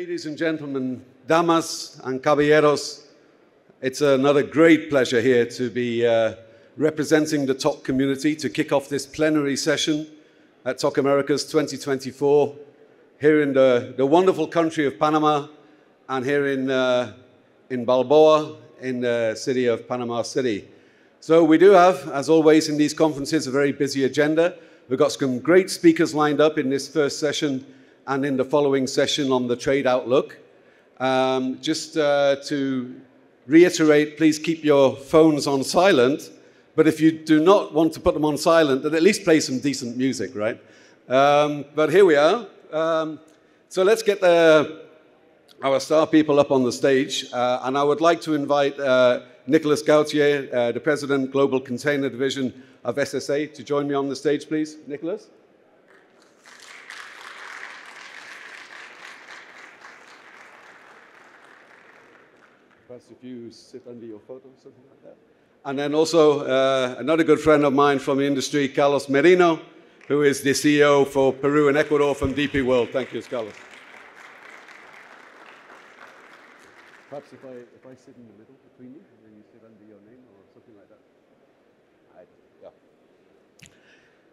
Ladies and gentlemen, damas and caballeros, it's another great pleasure here to be representing the TOC community to kick off this plenary session at TOC Americas 2024 here in the wonderful country of Panama and here in Balboa in the city of Panama City. So we do have, as always in these conferences, a very busy agenda. We've got some great speakers lined up in this first session and in the following session on the trade outlook. Just to reiterate, please keep your phones on silent, but if you do not want to put them on silent, then at least play some decent music, right? But here we are. So let's get our star people up on the stage, and I would like to invite Nicolas Gauthier, the President, Global Container Division of SSA, to join me on the stage, please. Nicolas? Perhaps if you sit under your photo, something like that. And then also another good friend of mine from the industry, Carlos Merino, who is the CEO for Peru and Ecuador from DP World. Thank you, Carlos. Perhaps if I sit in the middle between you, and then you sit under your name or something like that. Yeah.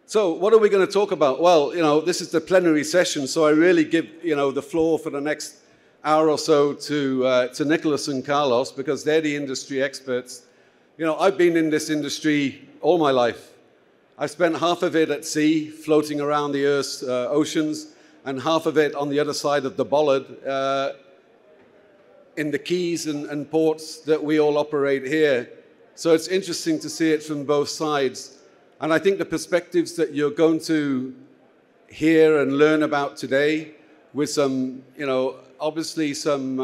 So what are we going to talk about? Well, this is the plenary session, so I really give, the floor for the next hour or so to Nicolas and Carlos, because they're the industry experts. I've been in this industry all my life. I spent half of it at sea, floating around the Earth's oceans, and half of it on the other side of the bollard, in the quays and ports that we all operate here. So it's interesting to see it from both sides. And I think the perspectives that you're going to hear and learn about today, with some, obviously some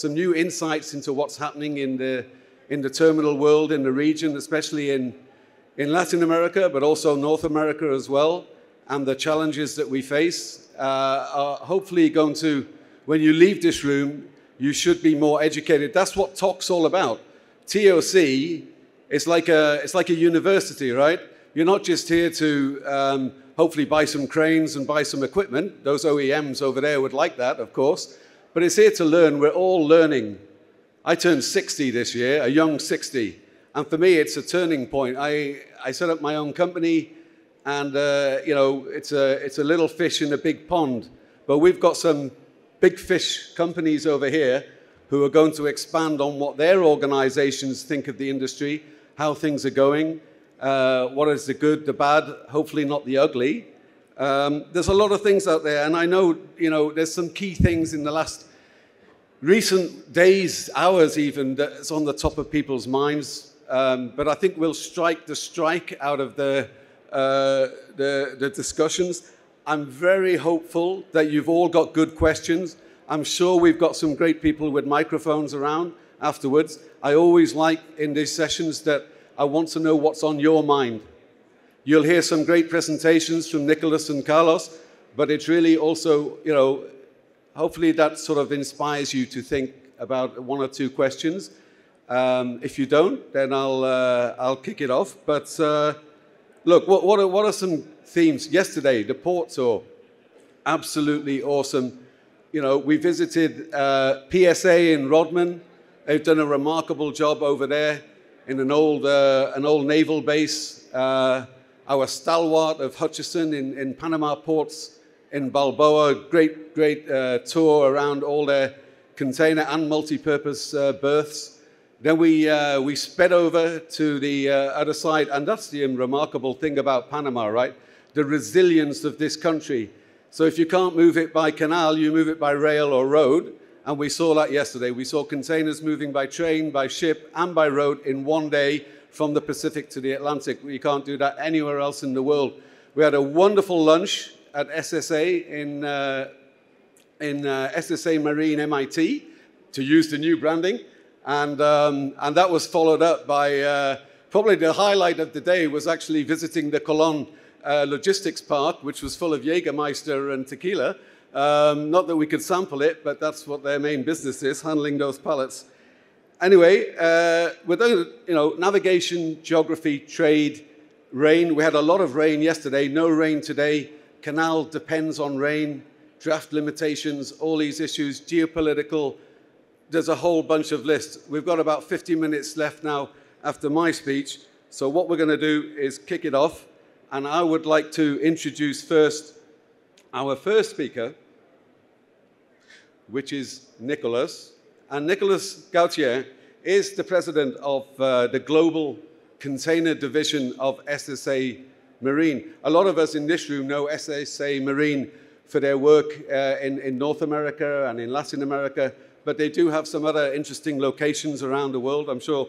new insights into what's happening in the terminal world, in the region, especially in Latin America, but also North America as well, and the challenges that we face are hopefully going to, when you leave this room, you should be more educated. That's what TOC's all about. TOC is like a university, right? You're not just here to hopefully buy some cranes and buy some equipment. Those OEMs over there would like that, of course. But it's here to learn. We're all learning. I turned 60 this year, a young 60. And for me, it's a turning point. I set up my own company, and it's a little fish in a big pond. But we've got some big fish companies over here who are going to expand on what their organizations think of the industry, how things are going, what is the good, the bad, hopefully not the ugly. There's a lot of things out there, and I know, there's some key things in the last recent days, hours even, that's on the top of people's minds. But I think we'll strike the strike out of the discussions. I'm very hopeful that you've all got good questions. I'm sure we've got some great people with microphones around afterwards. I always like in these sessions that I want to know what's on your mind. You'll hear some great presentations from Nicolas and Carlos, but it's really also, hopefully that sort of inspires you to think about one or two questions. If you don't, then I'll kick it off. But look, what are some themes? Yesterday, the port tour, absolutely awesome. We visited PSA in Rodman. They've done a remarkable job over there in an old naval base. Our stalwart of Hutchison in Panama ports in Balboa, great tour around all their container and multi-purpose berths. Then we sped over to the other side, and that's the remarkable thing about Panama, right? The resilience of this country. So if you can't move it by canal, you move it by rail or road, and we saw that yesterday. We saw containers moving by train, by ship, and by road in one day from the Pacific to the Atlantic. We can't do that anywhere else in the world. We had a wonderful lunch at SSA in SSA Marine MIT, to use the new branding. And that was followed up by, probably the highlight of the day was actually visiting the Colón logistics park, which was full of Jägermeister and tequila. Not that we could sample it, but that's what their main business is, handling those pallets. Anyway, we're doing, navigation, geography, trade, rain. We had a lot of rain yesterday, no rain today. Canal depends on rain. draft limitations, all these issues, geopolitical. There's a whole bunch of lists. We've got about 50 minutes left now after my speech. So what we're going to do is kick it off. And I would like to introduce first our first speaker, which is Nicolas. And Nicolas Gauthier is the president of the Global Container Division of SSA Marine. A lot of us in this room know SSA Marine for their work in North America and in Latin America, but they do have some other interesting locations around the world. I'm sure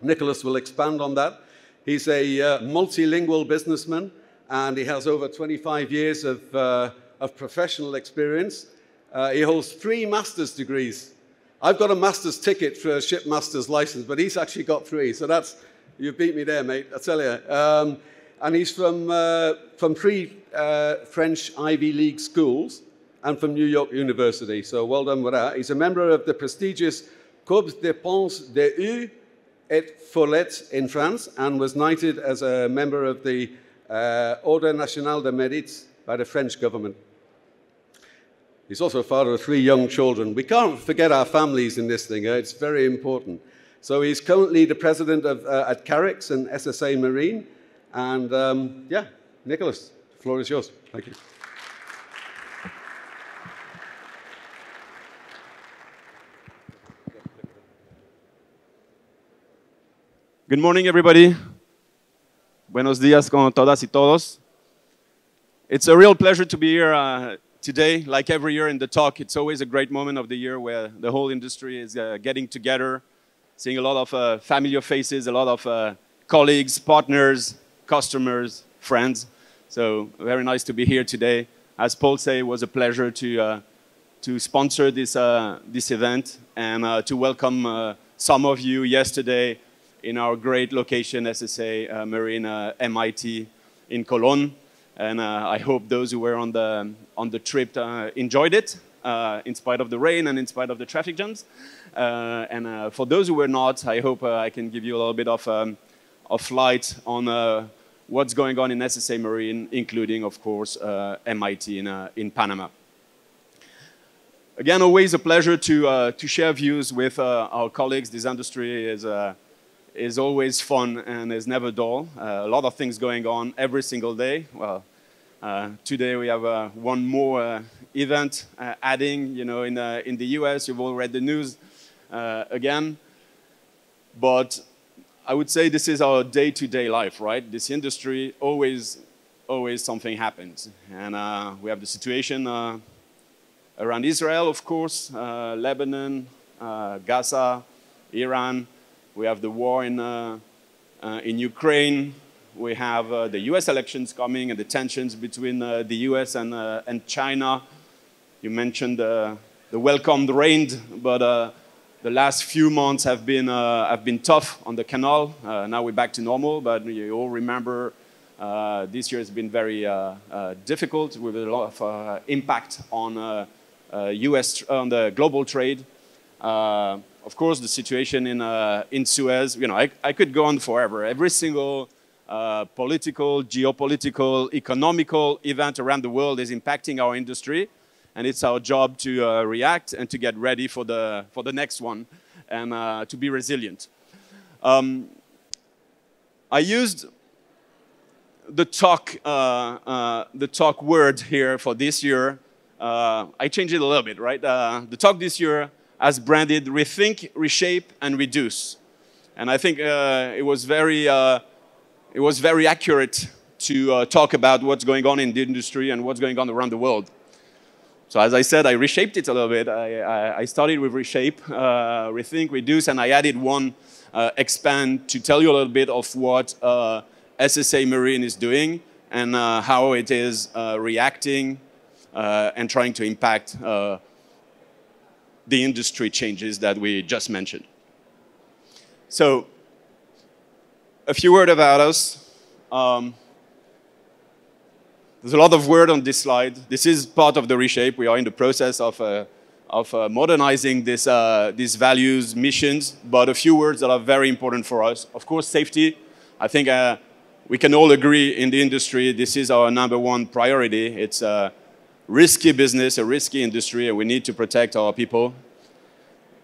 Nicolas will expand on that. He's a multilingual businessman, and he has over 25 years of professional experience. He holds 3 master's degrees. I've got a master's ticket for a shipmaster's license, but he's actually got 3. So that's, you beat me there, mate, I tell you. And he's from 3 French Ivy League schools and from New York University. So well done with that. He's a member of the prestigious Corps de Défense des Eaux et Follets in France and was knighted as a member of the Ordre National de Mérite by the French government. He's also a father of 3 young children. We can't forget our families in this thing. It's very important. So he's currently the president of, at Carrix and SSA Marine. And yeah, Nicolas, the floor is yours. Thank you. Good morning, everybody. Buenos días con todas y todos. It's a real pleasure to be here today. Like every year in the talk, it's always a great moment of the year where the whole industry is getting together, seeing a lot of familiar faces, a lot of colleagues, partners, customers, friends. So very nice to be here today. As Paul said, it was a pleasure to sponsor this event and to welcome some of you yesterday in our great location, SSA Marine MIT in Cologne. And I hope those who were on the trip enjoyed it, in spite of the rain and in spite of the traffic jams. And for those who were not, I hope I can give you a little bit of light on what's going on in SSA Marine, including, of course, MIT in Panama. Again, always a pleasure to share views with our colleagues. This industry is always fun and is never dull. A lot of things going on every single day. Well, today we have one more event adding, you know, in the US. You've all read the news again. But I would say this is our day-to-day life, right? This industry, always something happens. And we have the situation around Israel, of course, Lebanon, Gaza, Iran. We have the war in Ukraine. We have the US elections coming and the tensions between the US and China. You mentioned the welcomed rain, but the last few months have been tough on the canal. Now we're back to normal, but you all remember this year has been very difficult with a lot of impact on on the global trade. Of course, the situation in Suez. You know, I could go on forever. Every single political, geopolitical, economical event around the world is impacting our industry. And it's our job to react and to get ready for the next one and to be resilient. I used the TOC word here for this year. I changed it a little bit, right? The TOC this year has branded Rethink, Reshape, and Reduce. And I think it was very accurate to talk about what's going on in the industry and what's going on around the world. So as I said, I reshaped it a little bit. I started with Reshape, Rethink, Reduce, and I added one Expand to tell you a little bit of what SSA Marine is doing and how it is reacting and trying to impact the industry changes that we just mentioned. So a few words about us. There's a lot of word on this slide. This is part of the reshape. We are in the process of modernizing these values, missions, but a few words that are very important for us. Of course, safety. I think we can all agree in the industry this is our #1 priority. It's risky business, a risky industry, and we need to protect our people.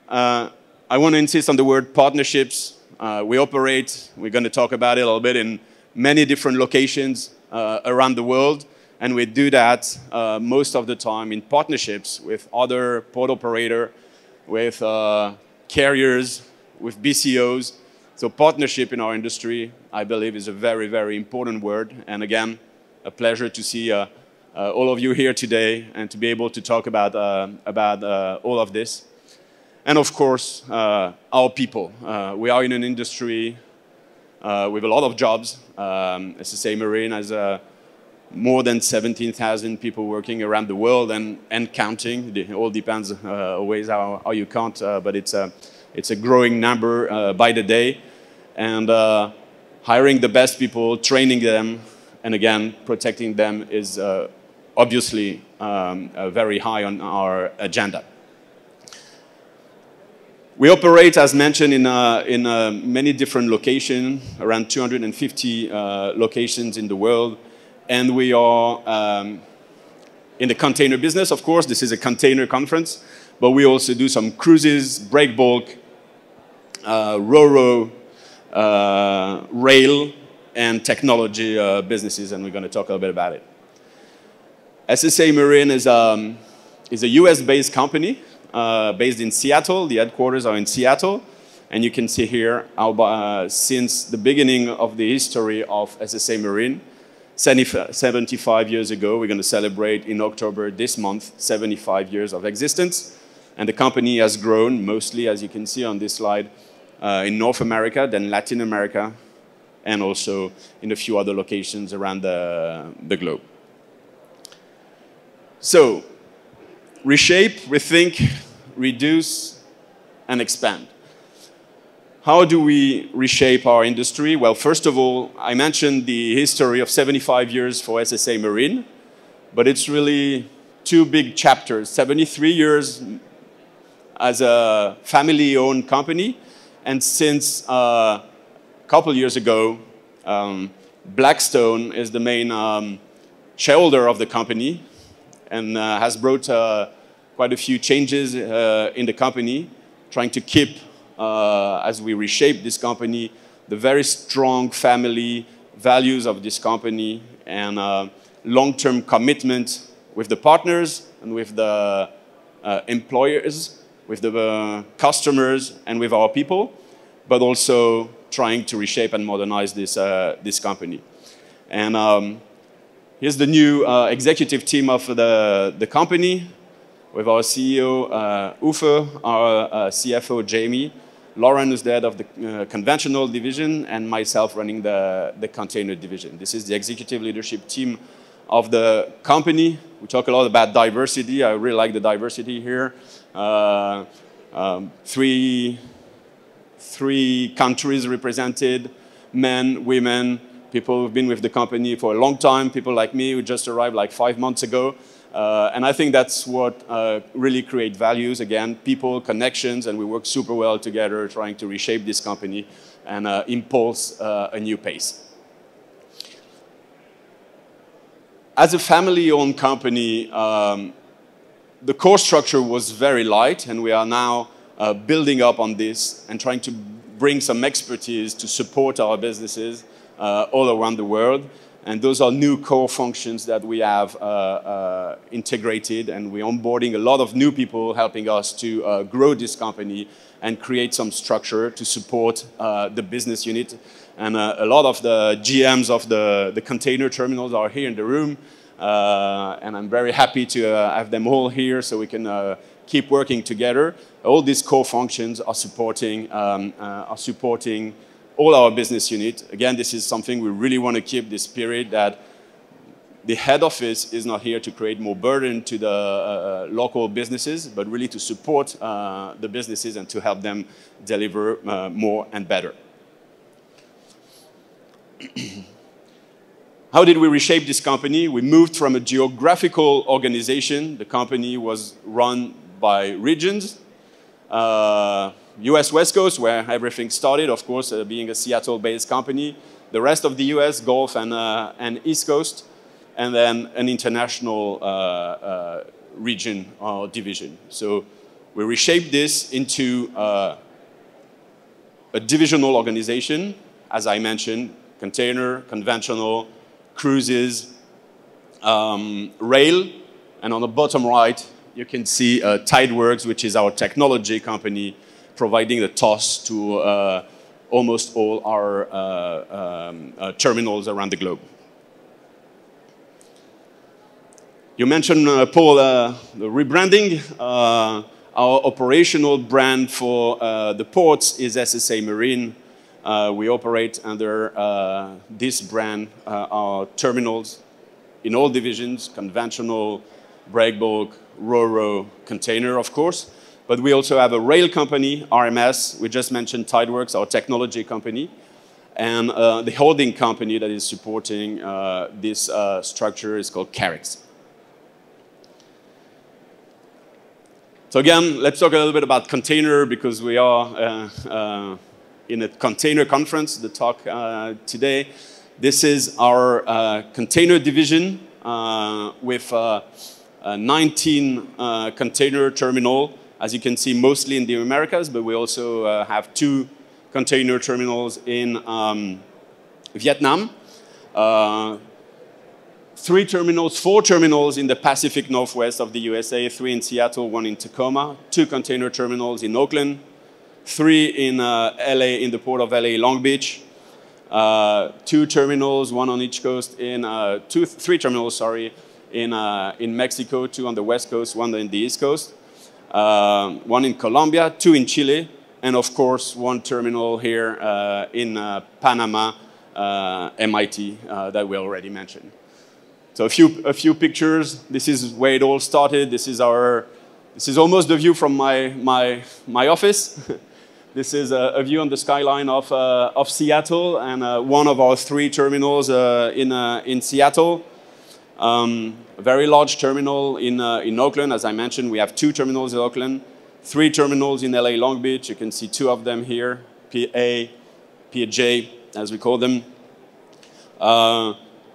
I want to insist on the word partnerships. We operate, we're going to talk about it a little bit, in many different locations around the world, and we do that most of the time in partnerships with other port operators, with carriers, with BCOs. So partnership in our industry, I believe, is a very, very important word. And again, a pleasure to see all of you here today and to be able to talk about all of this. And of course, our people. We are in an industry with a lot of jobs. SSA Marine has more than 17,000 people working around the world and counting. It all depends always how you count, but it's a growing number by the day. And hiring the best people, training them, and again, protecting them is obviously very high on our agenda. We operate, as mentioned, in many different locations, around 250 locations in the world. And we are in the container business, of course. This is a container conference. But we also do some cruises, break bulk, ro-ro, rail, and technology businesses. And we're going to talk a little bit about it. SSA Marine is a US-based company. Based in Seattle. The headquarters are in Seattle. And you can see here how since the beginning of the history of SSA Marine, 75 years ago, we're going to celebrate in October this month, 75 years of existence. And the company has grown mostly, as you can see on this slide, in North America, then Latin America, and also in a few other locations around the globe. So, reshape, rethink, reduce, and expand. How do we reshape our industry? Well, first of all, I mentioned the history of 75 years for SSA Marine, but it's really two big chapters. 73 years as a family-owned company, and since a couple years ago, Blackstone is the main shareholder of the company and has brought quite a few changes in the company, trying to keep, as we reshape this company, the very strong family values of this company and long-term commitment with the partners and with the employers, with the customers and with our people, but also trying to reshape and modernize this company. And here's the new executive team of the company, with our CEO, Uffe, our CFO, Jamie, Lauren is the head of the conventional division, and myself running the container division. This is the executive leadership team of the company. We talk a lot about diversity. I really like the diversity here. Three countries represented, men, women, people who've been with the company for a long time, people like me who just arrived like 5 months ago. And I think that's what really creates values, again, people, connections, and we work super well together trying to reshape this company and impulse a new pace. As a family-owned company, the core structure was very light, and we are now building up on this and trying to bring some expertise to support our businesses all around the world. And those are new core functions that we have integrated, and we're onboarding a lot of new people helping us to grow this company and create some structure to support the business unit. And a lot of the GMs of the container terminals are here in the room, and I'm very happy to have them all here so we can keep working together. All these core functions are supporting all our business units. Again, this is something we really want to keep, this spirit that the head office is not here to create more burden to the local businesses, but really to support the businesses and to help them deliver more and better. How did we reshape this company? We moved from a geographical organization. The company was run by regions. US West Coast, where everything started, of course, being a Seattle-based company. The rest of the US, Gulf and East Coast. and then an international region or division. So we reshaped this into a divisional organization, as I mentioned, container, conventional, cruises, rail, and on the bottom right, you can see Tideworks, which is our technology company, providing the TOS to almost all our terminals around the globe. You mentioned, Paul, the rebranding. Our operational brand for the ports is SSA Marine. We operate under this brand, our terminals in all divisions, conventional, breakbulk, ro-ro, container, of course. But we also have a rail company, RMS. We just mentioned Tideworks, our technology company. And the holding company that is supporting this structure is called Carix. So again, let's talk a little bit about container, because we are in a container conference, the TOC today. This is our container division with 19 container terminal, as you can see, mostly in the Americas, but we also have 2 container terminals in Vietnam. 4 terminals in the Pacific Northwest of the USA, 3 in Seattle, 1 in Tacoma, 2 container terminals in Oakland, 3 in LA, in the port of LA, Long Beach, 2 terminals, 1 on each coast, 3 terminals, sorry, in Mexico, 2 on the West Coast, 1 in the East Coast, 1 in Colombia, 2 in Chile, and of course, 1 terminal here in Panama, MIT, that we already mentioned. So a few pictures. This is where it all started. This is almost the view from my office. This is a view on the skyline of Seattle, and one of our 3 terminals in Seattle. A very large terminal in Oakland. As I mentioned, we have 2 terminals in Oakland, 3 terminals in LA Long Beach. You can see 2 of them here, PA, PJ, as we call them.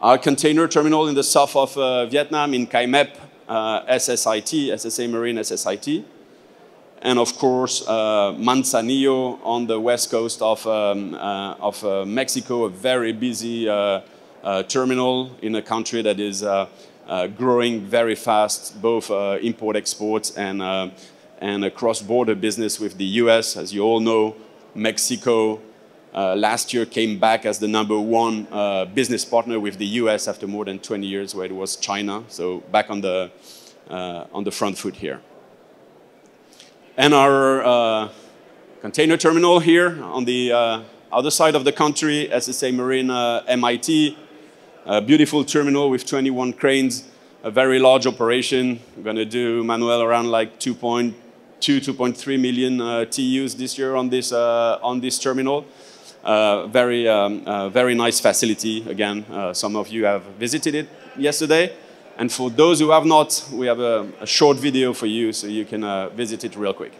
Our container terminal in the south of Vietnam, in Cai Mep, SSIT, SSA Marine, SSIT. And of course, Manzanillo on the west coast of Mexico, a very busy terminal in a country that is growing very fast, both import-exports and a cross-border business with the US. As you all know, Mexico last year came back as the #1 business partner with the US after more than 20 years, where it was China. So back on the front foot here. And our container terminal here on the other side of the country, SSA Marine MIT, a beautiful terminal with 21 cranes, a very large operation. We're going to do, Manuel, around like 2.2, 2.3 million TEUs this year on this terminal. Very nice facility. Again, some of you have visited it yesterday. And for those who have not, we have a short video for you, so you can visit it real quick.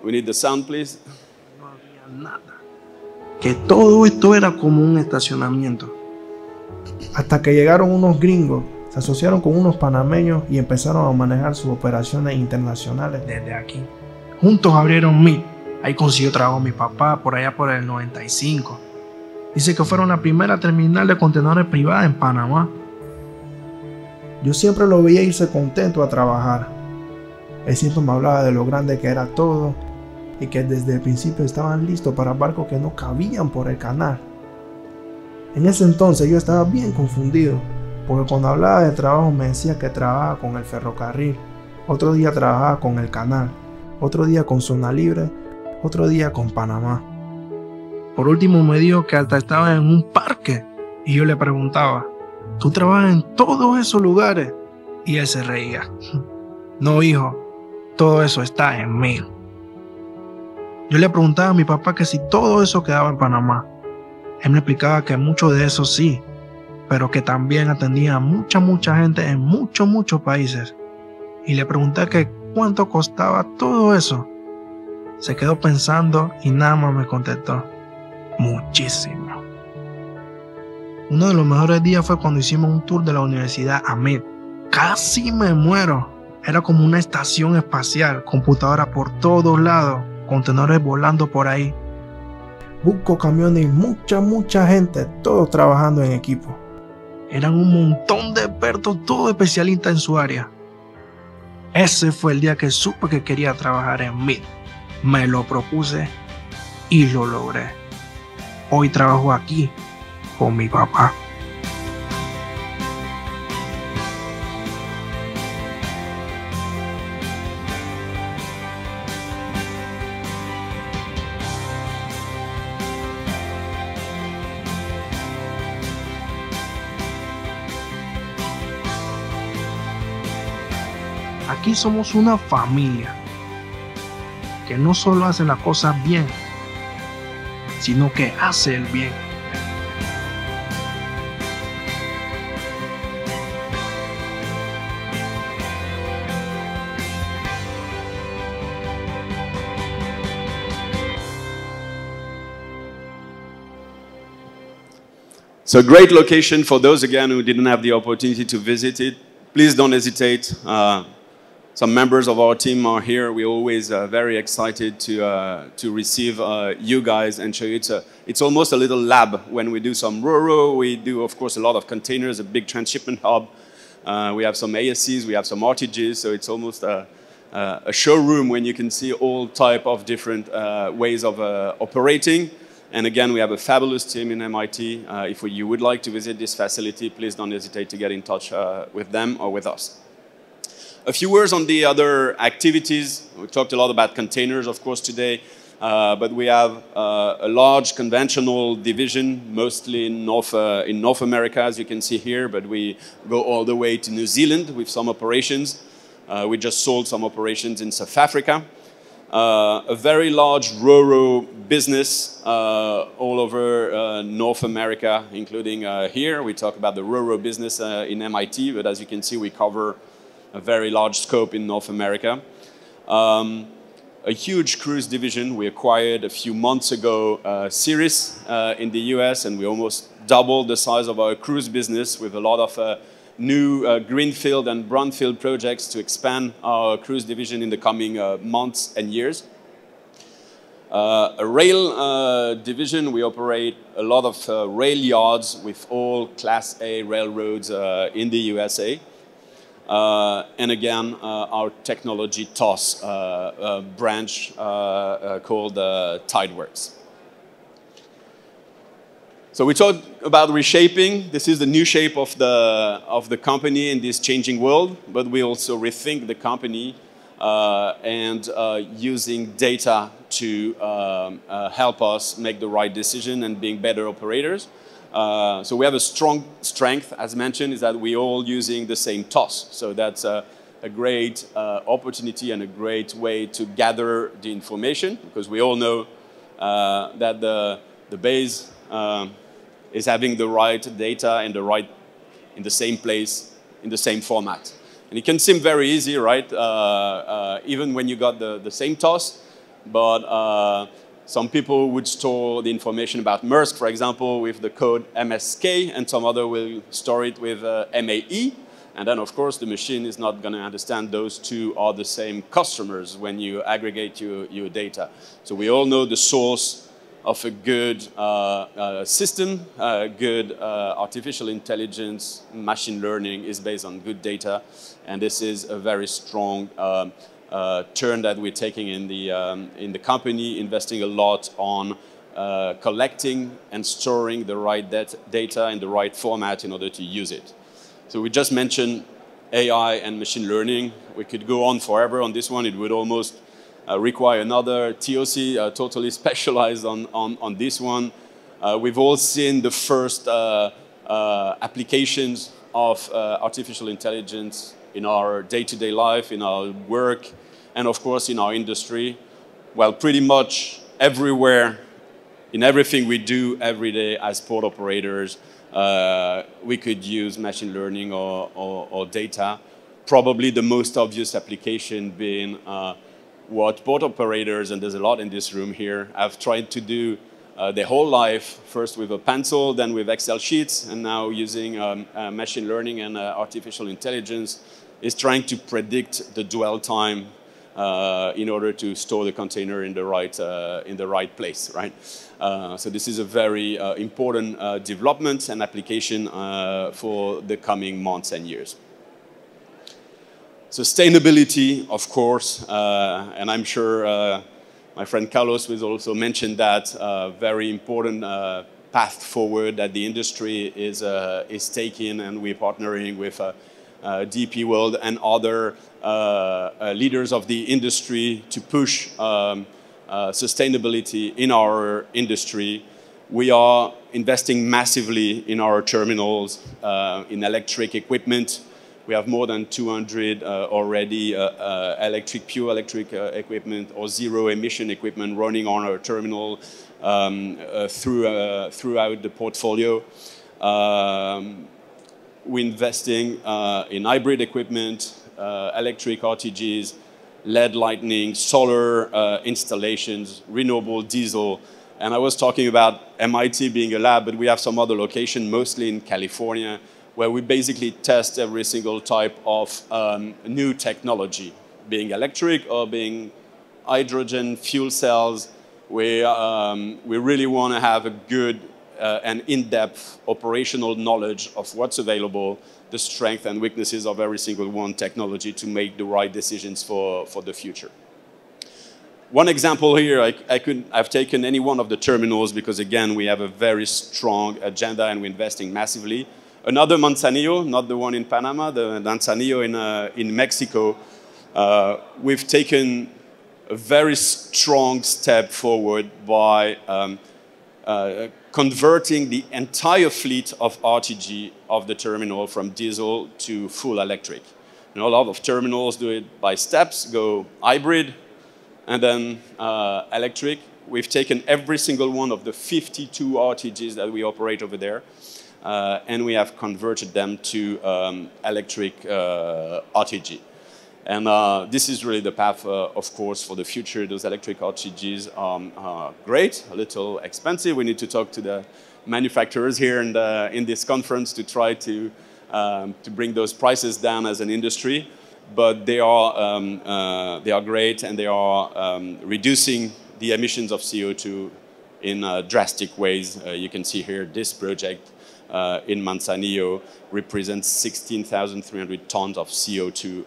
We need the sound, please. No había nada. Que todo esto era como un estacionamiento. Hasta que llegaron unos gringos, se asociaron con unos panameños y empezaron a manejar sus operaciones internacionales desde aquí. Juntos abrieron MIT. Ahí consiguió trabajo mi papá, por allá por el 95. Dice que fueron la primera terminal de contenedores privada en Panamá. Yo siempre lo veía irse contento a trabajar. Él siempre me hablaba de lo grande que era todo y que desde el principio estaban listos para barcos que no cabían por el canal. En ese entonces yo estaba bien confundido, porque cuando hablaba de trabajo me decía que trabajaba con el ferrocarril, otro día trabajaba con el canal, otro día con zona libre, otro día con Panamá. Por último me dijo que hasta estaba en un parque y yo le preguntaba, ¿tú trabajas en todos esos lugares? Y él se reía. No, hijo, todo eso está en mí. Yo le preguntaba a mi papá que si todo eso quedaba en Panamá. Él me explicaba que mucho de eso sí, pero que también atendía a mucha gente en muchos países. Y le pregunté que cuánto costaba todo eso. Se quedó pensando y nada más me contestó. muchísimo. Uno de los mejores días fue cuando hicimos un tour de la Universidad AMED. Casi me muero. Era como una estación espacial, computadoras por todos lados, contenedores volando por ahí. Busco camiones y mucha gente, todos trabajando en equipo. Eran un montón de expertos, todos especialistas en su área. Ese fue el día que supe que quería trabajar en MIT. Me lo propuse y lo logré. Hoy trabajo aquí con mi papá. Aquí somos una familia que no solo hace las cosas bien, sino que hace el bien. So a great location for those, again, who didn't have the opportunity to visit it. Please don't hesitate. Some members of our team are here. We're always very excited to receive you guys and show you. It's almost a little lab when we do some RoRo. We do, of course, a lot of containers, a big transshipment hub. We have some ASCs, we have some RTGs, so it's almost a showroom when you can see all type of different ways of operating. And again, we have a fabulous team in MIT. If you would like to visit this facility, please don't hesitate to get in touch with them or with us. A few words on the other activities. We talked a lot about containers, of course, today. But we have a large conventional division, mostly in North America, as you can see here. But we go all the way to New Zealand with some operations. We just sold some operations in South Africa. A very large RoRo business all over North America, including here. We talk about the RoRo business in MIT, but as you can see, we cover a very large scope in North America. A huge cruise division. We acquired a few months ago Cirrus in the US, and we almost doubled the size of our cruise business with a lot of new greenfield and brownfield projects to expand our cruise division in the coming months and years. A rail division, we operate a lot of rail yards with all Class A railroads in the USA. And again, our technology TOS branch called Tideworks. So we talked about reshaping. This is the new shape of the company in this changing world, but we also rethink the company and using data to help us make the right decision and being better operators. So we have a strong strength, as mentioned, is that we're all using the same TOS. So that's a great opportunity and a great way to gather the information, because we all know that the base is having the right data and in the same place, in the same format. And it can seem very easy, right? Even when you got the same TOS, but some people would store the information about Maersk, for example, with the code MSK, and some other will store it with MAE. And then, of course, the machine is not going to understand those two are the same customers when you aggregate your data. So we all know the source of a good system, good artificial intelligence, machine learning is based on good data. And this is a very strong turn that we're taking in the company, investing a lot on collecting and storing the right data in the right format in order to use it. So we just mentioned AI and machine learning. We could go on forever on this one. It would almost require another TOC, totally specialized on this one. We've all seen the first applications of artificial intelligence in our day-to-day life, in our work, and of course in our industry. Well, pretty much everywhere, in everything we do every day as port operators, we could use machine learning or data. Probably the most obvious application being what port operators, and there's a lot in this room here, have tried to do their whole life, first with a pencil, then with Excel sheets, and now using machine learning and artificial intelligence, is trying to predict the dwell time in order to store the container in the right place, right? So this is a very important development and application for the coming months and years. Sustainability, of course, and I'm sure my friend Carlos will also mention that very important path forward that the industry is taking, and we're partnering with DP World and other leaders of the industry to push sustainability in our industry. We are investing massively in our terminals, in electric equipment. We have more than 200 already pure electric equipment or zero emission equipment running on our terminal throughout the portfolio. We're investing in hybrid equipment, electric RTGs, LED lighting, solar installations, renewable diesel. And I was talking about MIT being a lab, but we have some other location, mostly in California, where we basically test every single type of new technology, being electric or being hydrogen fuel cells. We really want to have a good and in-depth operational knowledge of what's available, the strengths and weaknesses of every single one technology to make the right decisions for the future. One example here, I've taken any one of the terminals because, again, we have a very strong agenda and we're investing massively. Another Manzanillo, not the one in Panama, the Manzanillo in Mexico, we've taken a very strong step forward by converting the entire fleet of RTG of the terminal from diesel to full electric. You know, a lot of terminals do it by steps, go hybrid, and then electric. We've taken every single one of the 52 RTGs that we operate over there, and we have converted them to electric RTG. And this is really the path, of course, for the future. Those electric RTGs are great, a little expensive. We need to talk to the manufacturers here in this conference to try to bring those prices down as an industry. But they are great, and they are reducing the emissions of CO2 in drastic ways. You can see here this project in Manzanillo represents 16,300 tons of CO2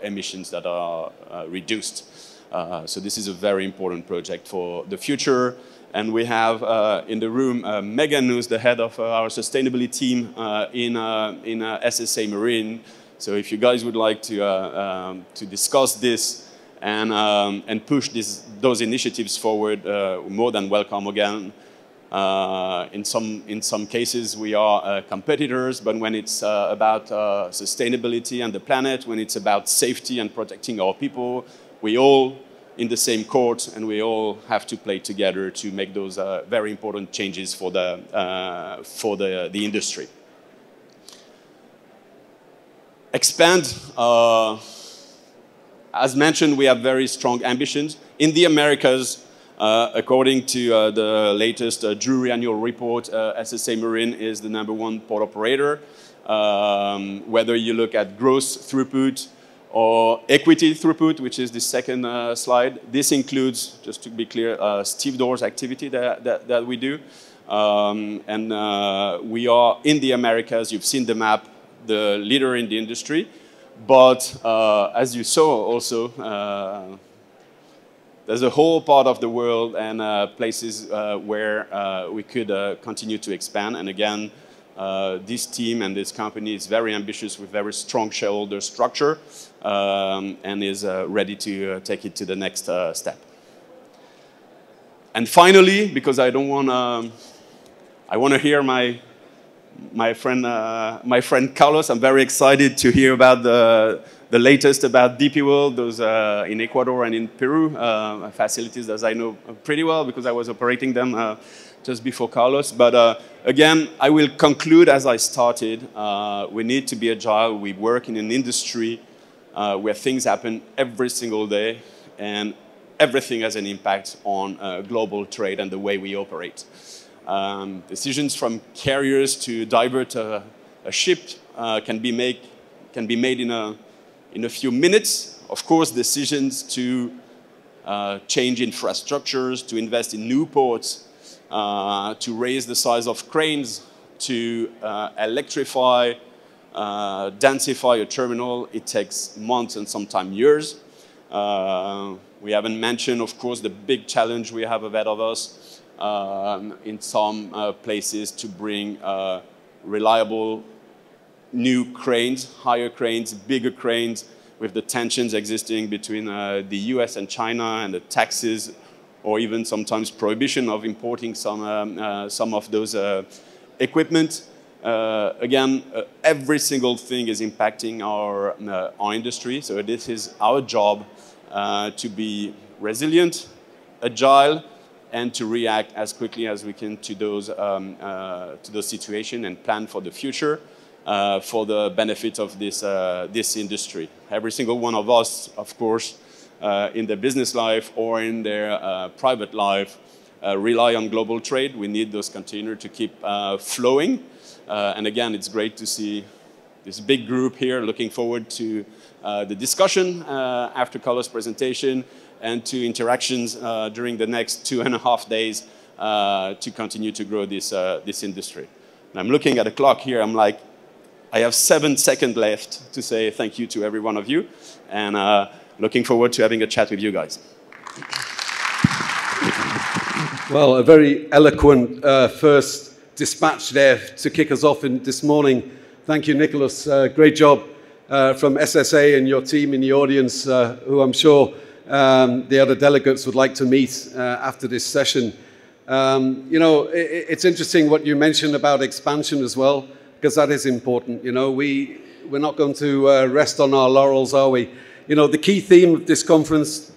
emissions that are reduced. So this is a very important project for the future. And we have in the room Megan, who's the head of our sustainability team in SSA Marine. So if you guys would like to discuss this and push those initiatives forward, more than welcome again. In some cases, we are competitors, but when it's about sustainability and the planet, when it's about safety and protecting our people, we all in the same court, and we all have to play together to make those very important changes for the industry. Expand. As mentioned, we have very strong ambitions. In the Americas, according to the latest Drury annual report, SSA Marine is the #1 port operator. Whether you look at gross throughput or equity throughput, which is the second slide, this includes, just to be clear, stevedores activity that we do. We are in the Americas, you've seen the map, the leader in the industry. But as you saw also, there's a whole part of the world and places where we could continue to expand. And again, this team and this company is very ambitious with very strong shareholder structure and is ready to take it to the next step. And finally, because I want to hear my friend Carlos. I'm very excited to hear about the latest about DP World, those in Ecuador and in Peru, facilities that I know pretty well because I was operating them just before Carlos. But again, I will conclude as I started. We need to be agile. We work in an industry where things happen every single day, and everything has an impact on global trade and the way we operate. Decisions from carriers to divert a ship can be made in a few minutes. Of course, decisions to change infrastructures, to invest in new ports, to raise the size of cranes, to electrify, densify a terminal, it takes months and sometimes years. We haven't mentioned, of course, the big challenge we have ahead of us in some places to bring reliable new cranes, higher cranes, bigger cranes, with the tensions existing between the US and China and the taxes, or even sometimes prohibition of importing some of those equipment. Again, every single thing is impacting our industry, so this is our job to be resilient, agile, and to react as quickly as we can to those situations and plan for the future for the benefit of this industry. Every single one of us, of course, in their business life or in their private life, rely on global trade. We need those containers to keep flowing. And again, it's great to see this big group here. Looking forward to the discussion after Carlos' presentation and to interactions during the next 2.5 days to continue to grow this industry. And I'm looking at the clock here. I'm like, I have 7 seconds left to say thank you to every one of you, and looking forward to having a chat with you guys. Well, a very eloquent first dispatch there to kick us off this morning. Thank you, Nicholas. Great job from SSA and your team in the audience, who I'm sure the other delegates would like to meet after this session. You know, it's interesting what you mentioned about expansion as well, because that is important. You know, we're not going to rest on our laurels, are we? You know, the key theme of this conference,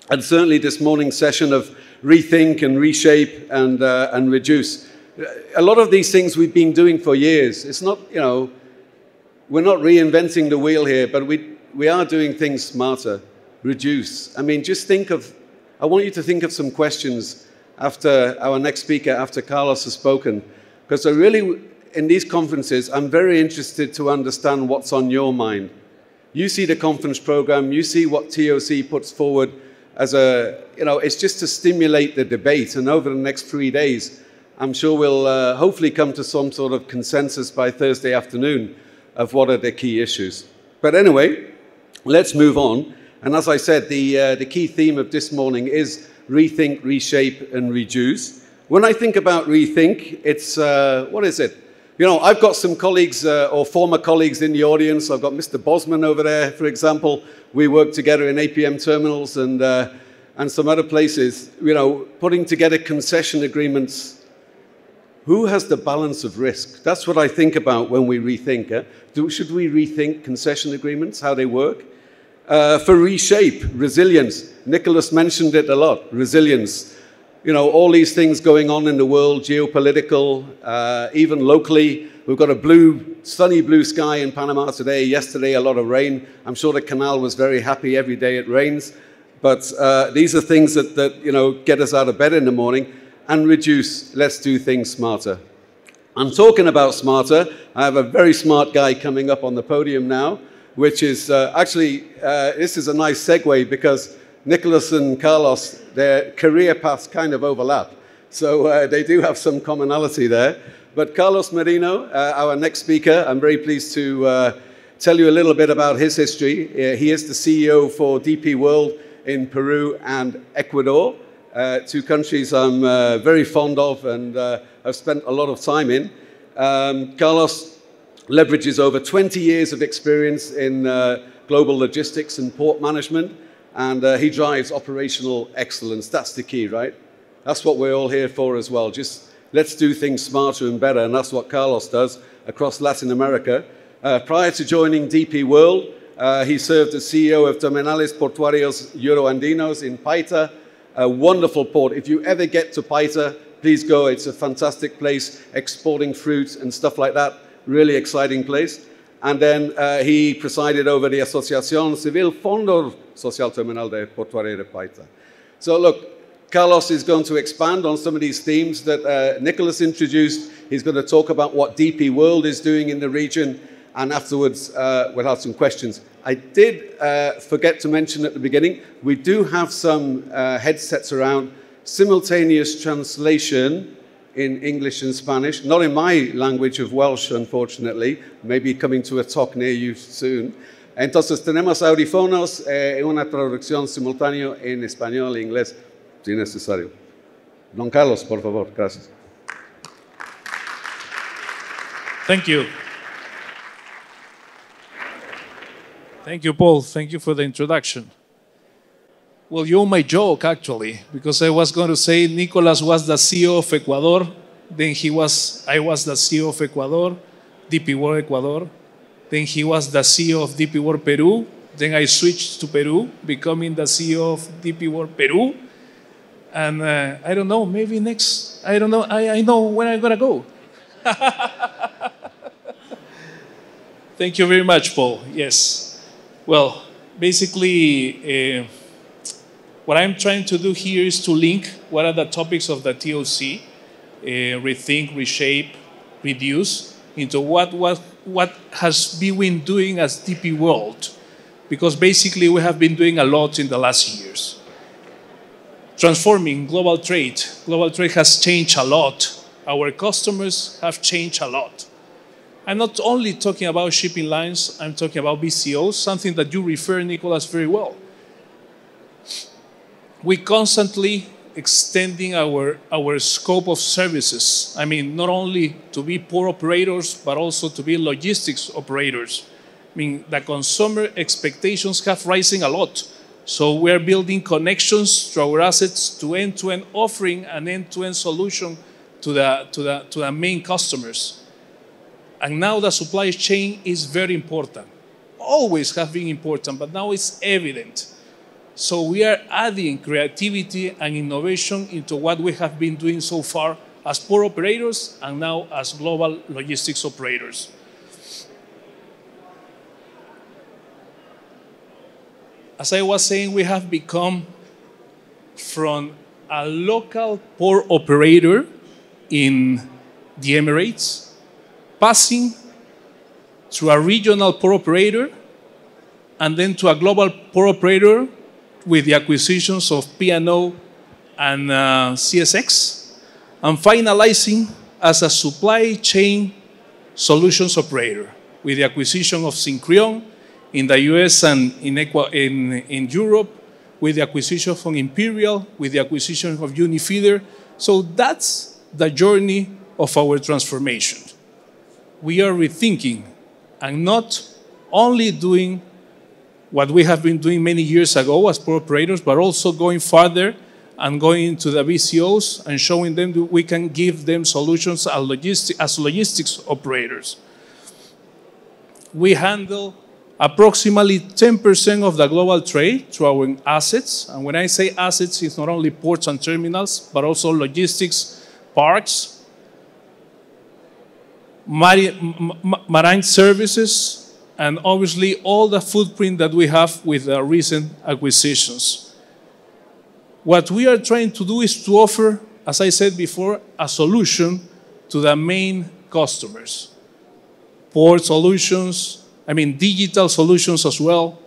and certainly this morning's session of rethink and reshape and reduce. A lot of these things we've been doing for years. It's not, you know, we're not reinventing the wheel here, but we are doing things smarter. Reduce. I mean, just think of, I want you to think of some questions after our next speaker, after Carlos has spoken, because I really, in these conferences, I'm very interested to understand what's on your mind. You see the conference program, you see what TOC puts forward as a, you know, it's just to stimulate the debate. And over the next 3 days, I'm sure we'll hopefully come to some sort of consensus by Thursday afternoon of what are the key issues. But anyway, let's move on. And as I said, the key theme of this morning is rethink, reshape, and reduce. When I think about rethink, it's, what is it? You know, I've got some colleagues or former colleagues in the audience. I've got Mr. Bosman over there, for example. We work together in APM terminals and some other places, you know, putting together concession agreements. Who has the balance of risk? That's what I think about when we rethink. Should we rethink concession agreements, how they work? For reshape, resilience. Nicholas mentioned it a lot, resilience. You know, all these things going on in the world, geopolitical, even locally. We've got a sunny blue sky in Panama today. Yesterday, a lot of rain. I'm sure the canal was very happy every day it rains. But these are things that, you know, get us out of bed in the morning. And reduce, let's do things smarter. I'm talking about smarter. I have a very smart guy coming up on the podium now, which is this is a nice segue because Nicholas and Carlos, their career paths kind of overlap. So they do have some commonality there. But Carlos Merino, our next speaker, I'm very pleased to tell you a little bit about his history. He is the CEO for DP World in Peru and Ecuador, 2 countries I'm very fond of and I've spent a lot of time in. Carlos leverages over 20 years of experience in global logistics and port management, and he drives operational excellence. That's the key, right? That's what we're all here for as well. Just let's do things smarter and better, and that's what Carlos does across Latin America. Prior to joining DP World, he served as CEO of Terminales Portuarios Euroandinos in Paita, a wonderful port. If you ever get to Paita, please go. It's a fantastic place, exporting fruit and stuff like that. Really exciting place. And then he presided over the Asociación Civil Fondo Social Terminal de Portuaria de Paita. So look, Carlos is going to expand on some of these themes that Nicholas introduced. He's going to talk about what DP World is doing in the region, and afterwards we'll have some questions. I did forget to mention at the beginning, we do have some headsets around, simultaneous translation in English and Spanish, not in my language of Welsh, unfortunately, maybe coming to a talk near you soon. Entonces tenemos audífonos y una traducción simultánea en español e inglés, si necesario. Don Carlos, por favor, gracias. Thank you. Thank you, Paul. Thank you for the introduction. Well, you owe my joke, actually, because I was going to say Nicolas was the CEO of Ecuador, then I was the CEO of Ecuador, DP World Ecuador, then he was the CEO of DP World Peru, then I switched to Peru, becoming the CEO of DP World Peru, and I don't know, maybe next, I don't know, I know where I'm going to go. Thank you very much, Paul. Yes. Well, basically, what I'm trying to do here is to link what are the topics of the TOC, rethink, reshape, reduce, into what has been doing as DP World. Because basically we have been doing a lot in the last years. Transforming global trade. Global trade has changed a lot. Our customers have changed a lot. I'm not only talking about shipping lines, I'm talking about BCOs, something that you refer, Nicholas, very well. We constantly extending our scope of services. I mean, not only to be port operators, but also to be logistics operators. I mean, the consumer expectations have risen a lot. So we're building connections to our assets to end-to-end, offering an end-to-end solution to the main customers. And now the supply chain is very important. Always have been important, but now it's evident. So we are adding creativity and innovation into what we have been doing so far as port operators and now as global logistics operators. As I was saying, we have become from a local port operator in the Emirates, passing through a regional port operator, and then to a global port operator with the acquisitions of P&O and CSX, and finalizing as a supply chain solutions operator with the acquisition of Syncreon in the US and in Europe, with the acquisition from Imperial, with the acquisition of Unifeeder. So that's the journey of our transformation. We are rethinking and not only doing what we have been doing many years ago as port operators, but also going further and going into the BCOs and showing them that we can give them solutions as logistics operators. We handle approximately 10% of the global trade through our assets. And when I say assets, it's not only ports and terminals, but also logistics parks, marine services, and obviously all the footprint that we have with the recent acquisitions. What we are trying to do is to offer, as I said before, a solution to the main customers. Port solutions, digital solutions as well,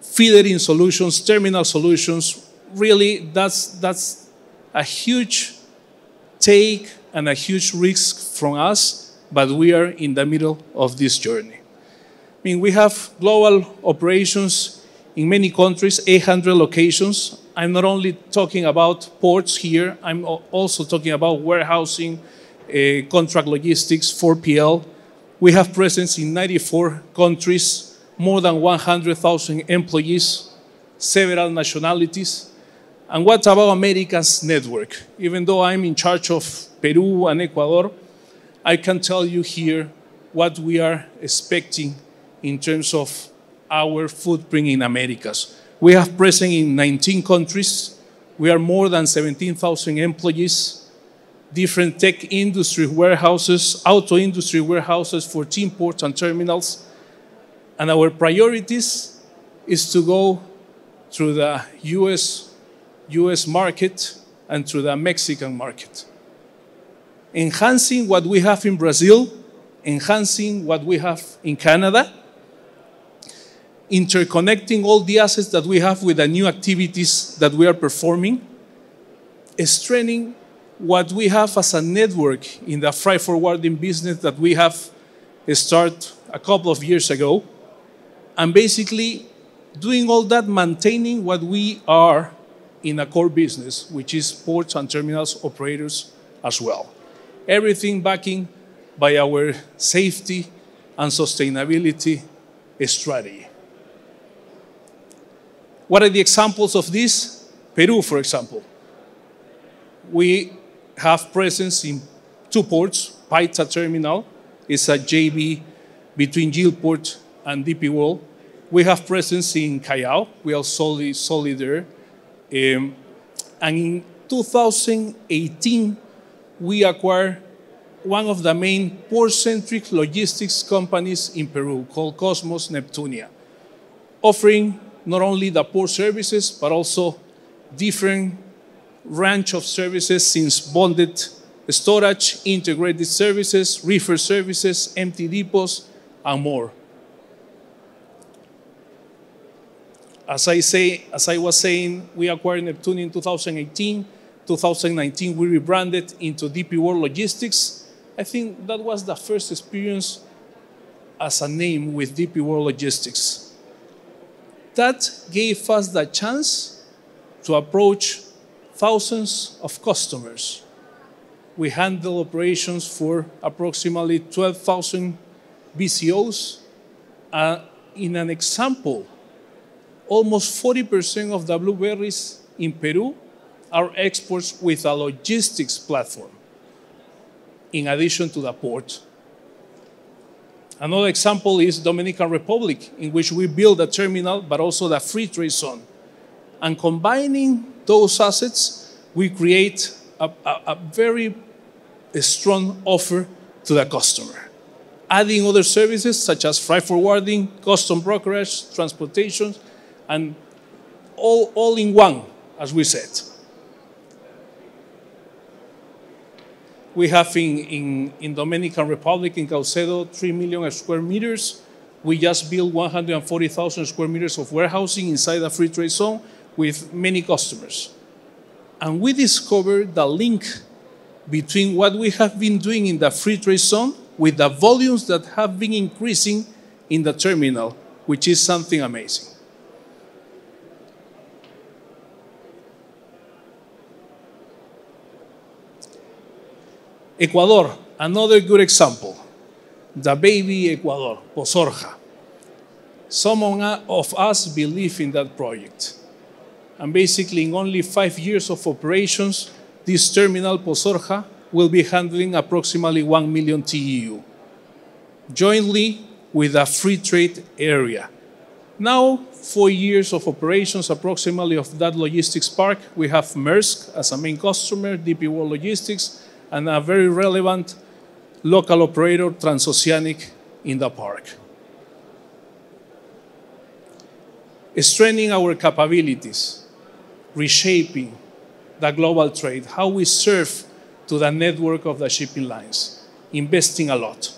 feedering solutions, terminal solutions. Really, that's a huge take and a huge risk from us, but we are in the middle of this journey. We have global operations in many countries, 800 locations. I'm not only talking about ports here, I'm also talking about warehousing, contract logistics, 4PL. We have presence in 94 countries, more than 100,000 employees, several nationalities. And what about America's network? Even though I'm in charge of Peru and Ecuador, I can tell you here what we are expecting in terms of our footprint in Americas. We have presence in 19 countries. We are more than 17,000 employees, different tech industry warehouses, auto industry warehouses, 14 ports and terminals. And our priorities is to go through the US US market and through the Mexican market. Enhancing what we have in Brazil, enhancing what we have in Canada, interconnecting all the assets that we have with the new activities that we are performing, strengthening what we have as a network in the freight forwarding business that we have started a couple of years ago, and basically doing all that, maintaining what we are in a core business, which is ports and terminals operators as well. Everything backing by our safety and sustainability strategy. What are the examples of this? Peru, for example. We have presence in 2 ports. Paita Terminal is a JV between Yieldport and DP World. We have presence in Callao. We are solely there. And in 2018, we acquired one of the main port-centric logistics companies in Peru called Cosmos Neptunia, offering not only the port services, but also different range of services since bonded storage, integrated services, reefer services, empty depots, and more. As I was saying, we acquired Neptune in 2018. 2019, we rebranded into DP World Logistics. I think that was the first experience as a name with DP World Logistics. That gave us the chance to approach thousands of customers. We handle operations for approximately 12,000 BCOs. In an example, almost 40% of the blueberries in Peru are exports with a logistics platform, in addition to the port. Another example is Dominican Republic, in which we build a terminal, but also the free trade zone. And combining those assets, we create a very strong offer to the customer, adding other services such as freight forwarding, custom brokerage, transportation, and all in one, as we said. We have in Dominican Republic, in Caucedo, 3 million square meters. We just built 140,000 square meters of warehousing inside the free trade zone with many customers. And we discovered the link between what we have been doing in the free trade zone with the volumes that have been increasing in the terminal, which is something amazing. Ecuador, another good example. The baby Ecuador, Pozorja. Some of us believe in that project. And basically, in only 5 years of operations, this terminal, Pozorja, will be handling approximately 1 million TEU, jointly with a free trade area. Now, 4 years of operations approximately of that logistics park, we have Maersk as a main customer, DP World Logistics, and a very relevant local operator, Transoceanic, in the park. Strengthening our capabilities, reshaping the global trade, how we serve to the network of the shipping lines, investing a lot.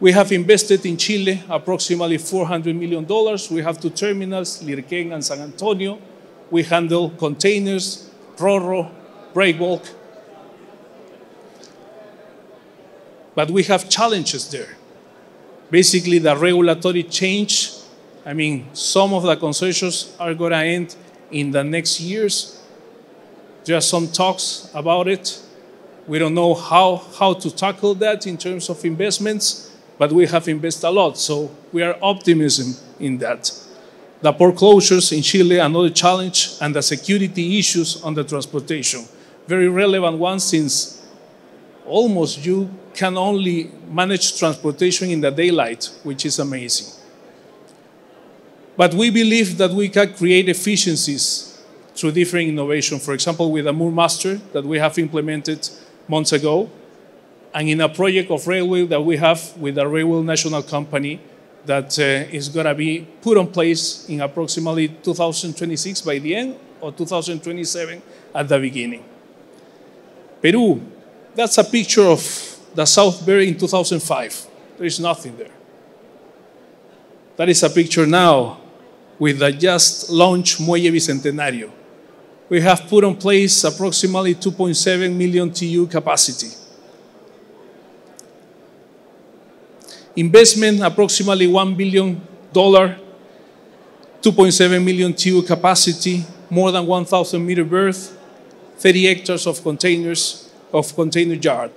We have invested in Chile approximately $400 million. We have 2 terminals, Lirquén and San Antonio. We handle containers, ro-ro, breakbulk. But we have challenges there. Basically, the regulatory change, some of the concessions are going to end in the next years. There are some talks about it. We don't know how to tackle that in terms of investments, but we have invested a lot, so we are optimism in that. The port closures in Chile, another challenge, and the security issues on the transportation. Very relevant one, since almost you can only manage transportation in the daylight, which is amazing. But we believe that we can create efficiencies through different innovation. For example, with a MoorMaster that we have implemented months ago, and in a project of railway that we have with the Railway National Company that is going to be put in place in approximately 2026 by the end, or 2027 at the beginning. Peru, that's a picture of the South Bay in 2005. There is nothing there. That is a picture now with the just launched Muelle Bicentenario. We have put in place approximately 2.7 million TEU capacity. Investment, approximately $1 billion, 2.7 million TEU capacity, more than 1,000 meter berth, 30 hectares of containers, of container yard.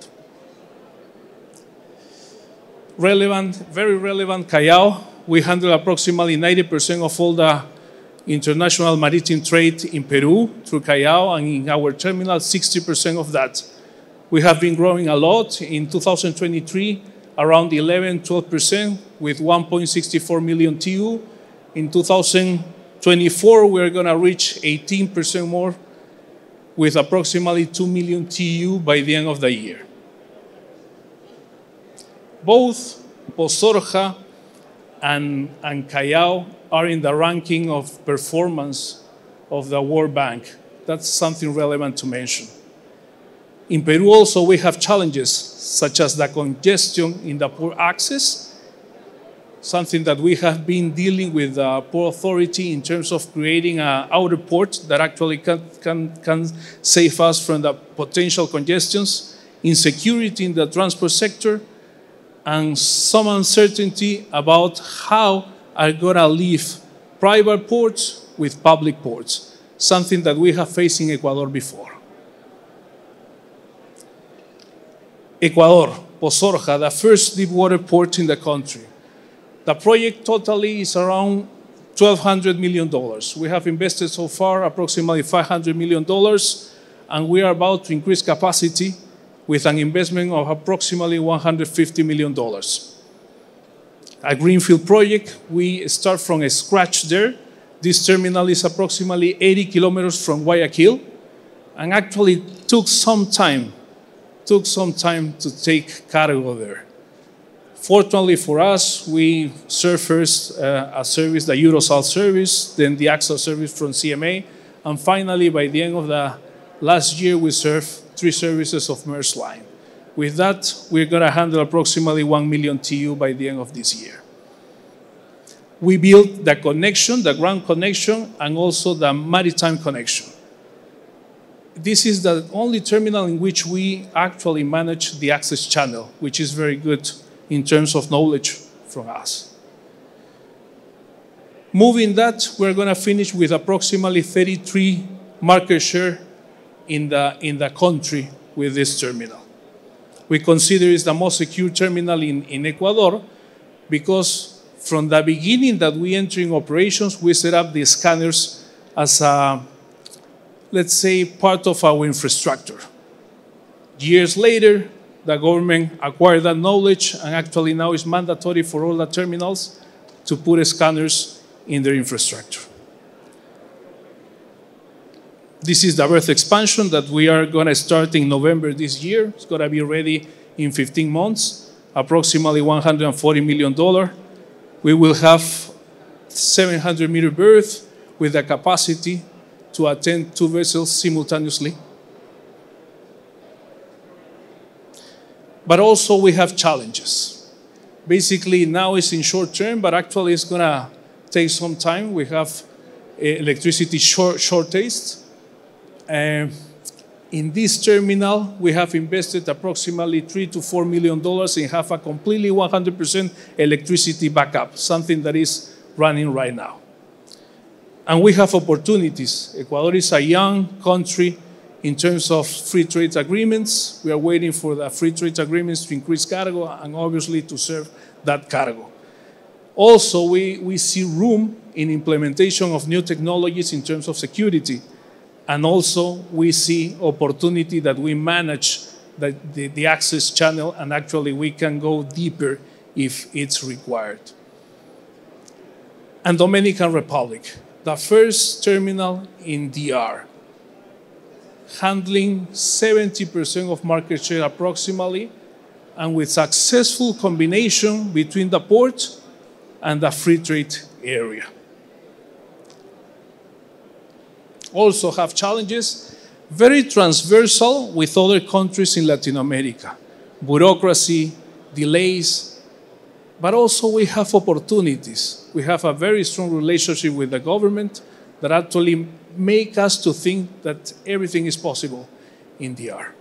Relevant, very relevant, Callao. We handle approximately 90% of all the international maritime trade in Peru through Callao, and in our terminal, 60% of that. We have been growing a lot. In 2023, around 11-12% with 1.64 million TEU. In 2024, we're going to reach 18% more with approximately 2 million TEU by the end of the year. Both Pozorja and Callao are in the ranking of performance of the World Bank. That's something relevant to mention. In Peru also, we have challenges such as the congestion in the port access, something that we have been dealing with the Port Authority in terms of creating an outer port that actually can save us from the potential congestions, insecurity in the transport sector, and some uncertainty about how are going to live private ports with public ports, something that we have faced in Ecuador before. Ecuador, Pozorja, the first deep water port in the country. The project totally is around $1,200 million. We have invested so far approximately $500 million, and we are about to increase capacity with an investment of approximately $150 million. A greenfield project, we start from scratch there. This terminal is approximately 80 kilometers from Guayaquil, and actually took some time to take cargo there. Fortunately for us, we serve first a service, the Eurosal service, then the AXA service from CMA, and finally, by the end of the last year, we serve 3 services of Maersk Line. With that, we're going to handle approximately 1 million TEU by the end of this year. We built the connection, the ground connection, and also the maritime connection. This is the only terminal in which we actually manage the access channel, which is very good in terms of knowledge from us. Moving that, we're going to finish with approximately 33 market share in the country with this terminal. We consider it's the most secure terminal in Ecuador because from the beginning that we enter in operations, we set up the scanners as a, let's say, part of our infrastructure. Years later, the government acquired that knowledge, and actually now it's mandatory for all the terminals to put scanners in their infrastructure. This is the berth expansion that we are going to start in November this year. It's going to be ready in 15 months, approximately $140 million. We will have 700 meter berth with the capacity to attend 2 vessels simultaneously. But also we have challenges. Basically now it's in short term, but actually it's going to take some time. We have electricity shortage. In this terminal, we have invested approximately $3 to $4 million and have a completely 100% electricity backup, something that is running right now. And we have opportunities. Ecuador is a young country in terms of free trade agreements. We are waiting for the free trade agreements to increase cargo and obviously to serve that cargo. Also, we see room in implementation of new technologies in terms of security. And also, we see opportunity that we manage the access channel, and actually we can go deeper if it's required. And Dominican Republic, the first terminal in DR, handling 70% of market share approximately, and with successful combination between the port and the free trade area. also have challenges, very transversal with other countries in Latin America. Bureaucracy, delays, but also we have opportunities. We have a very strong relationship with the government that actually make us to think that everything is possible in DR.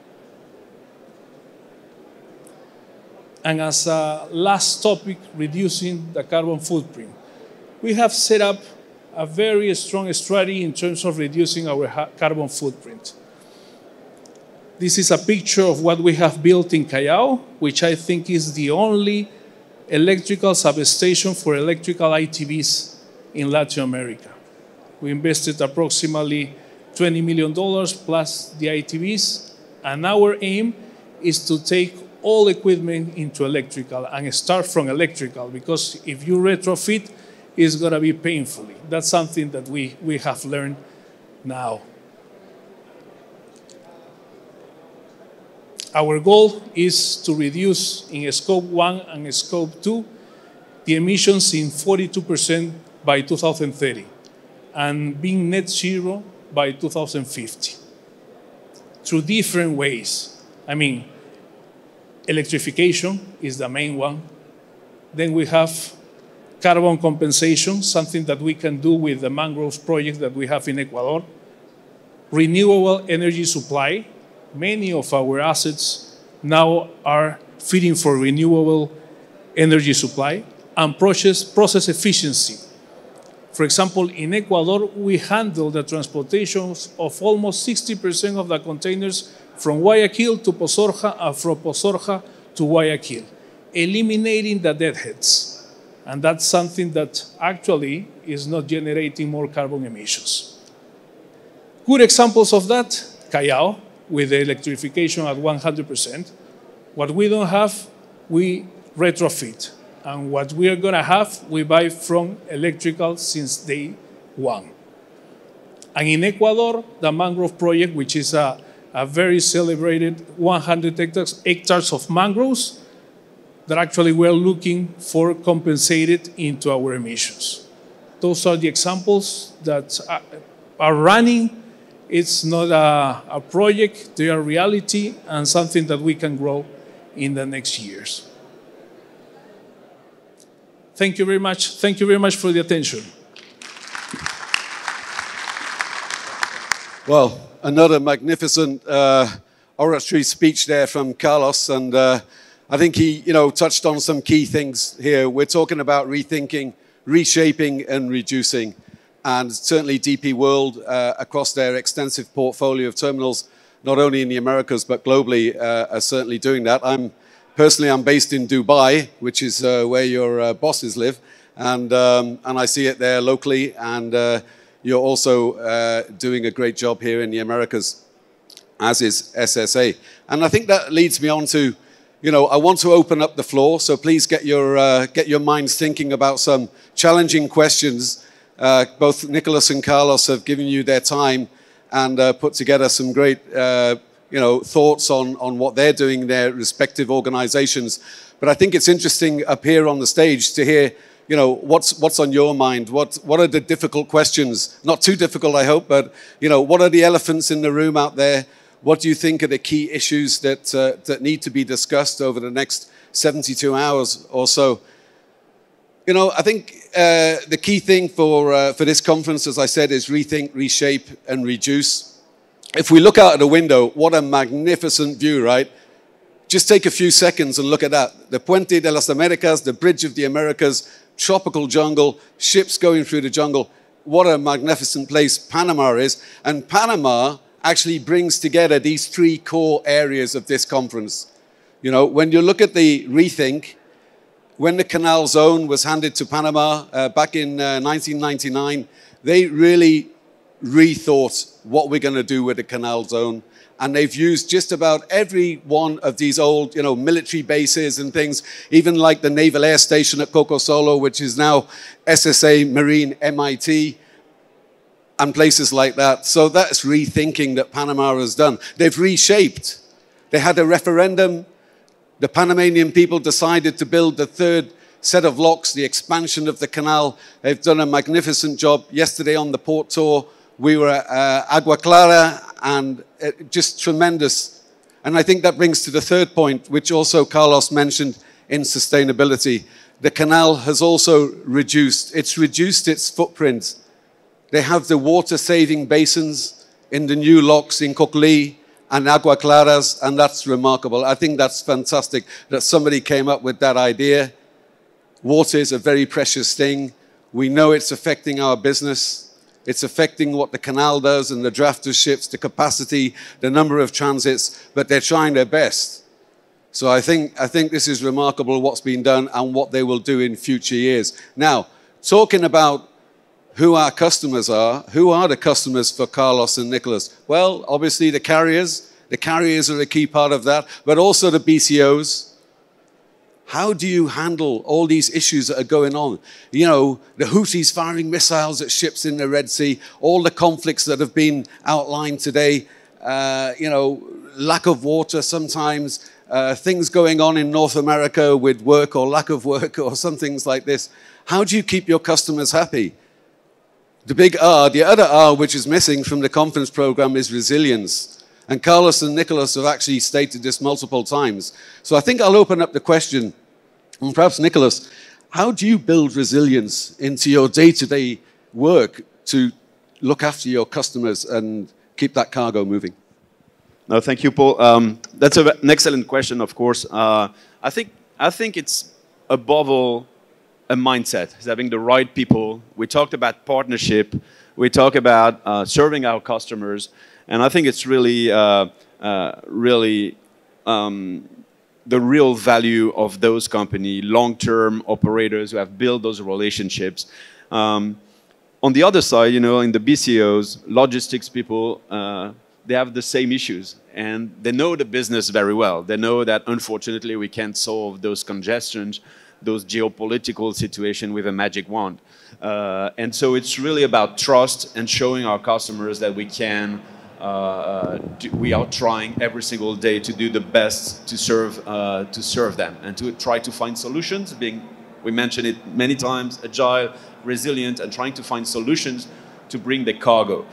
And as a last topic, reducing the carbon footprint. We have set up a very strong strategy in terms of reducing our carbon footprint. This is a picture of what we have built in Callao, which I think is the only electrical substation for electrical ITVs in Latin America. We invested approximately $20 million plus the ITVs, and our aim is to take all equipment into electrical and start from electrical, because if you retrofit, it's going to be painfully. That's something that we have learned now. Our goal is to reduce in Scope 1 and Scope 2 the emissions in 42% by 2030 and being net zero by 2050 through different ways. I mean, electrification is the main one. Then we have carbon compensation, something that we can do with the mangrove project that we have in Ecuador. Renewable energy supply. Many of our assets now are feeding for renewable energy supply. And process efficiency. For example, in Ecuador, we handle the transportations of almost 60% of the containers from Guayaquil to Pozorja and from Pozorja to Guayaquil, eliminating the deadheads. And that's something that actually is not generating more carbon emissions. Good examples of that, Callao, with the electrification at 100%. What we don't have, we retrofit. And what we are going to have, we buy from electrical since day one. And in Ecuador, the mangrove project, which is a very celebrated 100 hectares of mangroves that actually we're looking for compensated into our emissions. Those are the examples that are running. It's not a project, they are reality and something that we can grow in the next years. Thank you very much. Thank you very much for the attention. Well, another magnificent oratory speech there from Carlos, and I think he, touched on some key things here. We're talking about rethinking, reshaping, and reducing, and certainly DP World, across their extensive portfolio of terminals, not only in the Americas but globally, are certainly doing that. Personally, I'm based in Dubai, which is where your bosses live, and I see it there locally, and you're also doing a great job here in the Americas, as is SSA. And I think that leads me on to, I want to open up the floor, so please get your minds thinking about some challenging questions. Both Nicholas and Carlos have given you their time and put together some great thoughts on what they're doing in their respective organizations. But I think it's interesting up here on the stage to hear, what's on your mind? What are the difficult questions? Not too difficult, I hope, but, what are the elephants in the room out there? What do you think are the key issues that need to be discussed over the next 72 hours or so? I think the key thing for this conference, as I said, is rethink, reshape, and reduce. If we look out of the window, what a magnificent view, right? Just take a few seconds and look at that. The Puente de las Americas, the Bridge of the Americas, tropical jungle, ships going through the jungle. What a magnificent place Panama is. And Panama actually brings together these three core areas of this conference. When you look at the rethink, when the Canal Zone was handed to Panama back in 1999, they really rethought what we're going to do with the Canal Zone. And they've used just about every one of these old, military bases and things, even like the Naval Air Station at Coco Solo, which is now SSA Marine MIT, and places like that. So that's rethinking that Panama has done. They've reshaped. They had a referendum. The Panamanian people decided to build the third set of locks, the expansion of the canal. They've done a magnificent job. Yesterday on the port tour, We were at Agua Clara, and just tremendous. And I think that brings to the third point, which also Carlos mentioned in sustainability. The canal has also reduced its footprint. They have the water-saving basins in the new locks in Coclí and Agua Claras, and that's remarkable. I think that's fantastic that somebody came up with that idea. Water is a very precious thing. We know it's affecting our business. It's affecting what the canal does and the drafter ships, the capacity, the number of transits, but they're trying their best. So I think this is remarkable what's been done and what they will do in future years. Now, talking about who our customers are, who are the customers for Carlos and Nicholas? Well, obviously the carriers. The carriers are a key part of that, but also the BCOs. How do you handle all these issues that are going on? You know, the Houthis firing missiles at ships in the Red Sea, all the conflicts that have been outlined today, you know, lack of water sometimes, things going on in North America with work or lack of work or some things like this. How do you keep your customers happy? The big R, the other R which is missing from the conference program is resilience. And Carlos and Nicholas have actually stated this multiple times. So I think I'll open up the question, and perhaps Nicholas, how do you build resilience into your day-to-day work to look after your customers and keep that cargo moving? No, thank you, Paul. That's an excellent question, of course. I think it's above all a mindset. It's having the right people. We talked about partnership. We talk about serving our customers, and I think it's really, the real value of those companies, long-term operators who have built those relationships. On the other side, you know, in the BCOs, logistics people, they have the same issues, and they know the business very well. They know that, unfortunately, we can't solve those congestions, those geopolitical situations with a magic wand. And so it's really about trust and showing our customers that we can, we are trying every single day to do the best to serve them and to try to find solutions, we mentioned it many times, agile, resilient, and trying to find solutions to bring the cargo.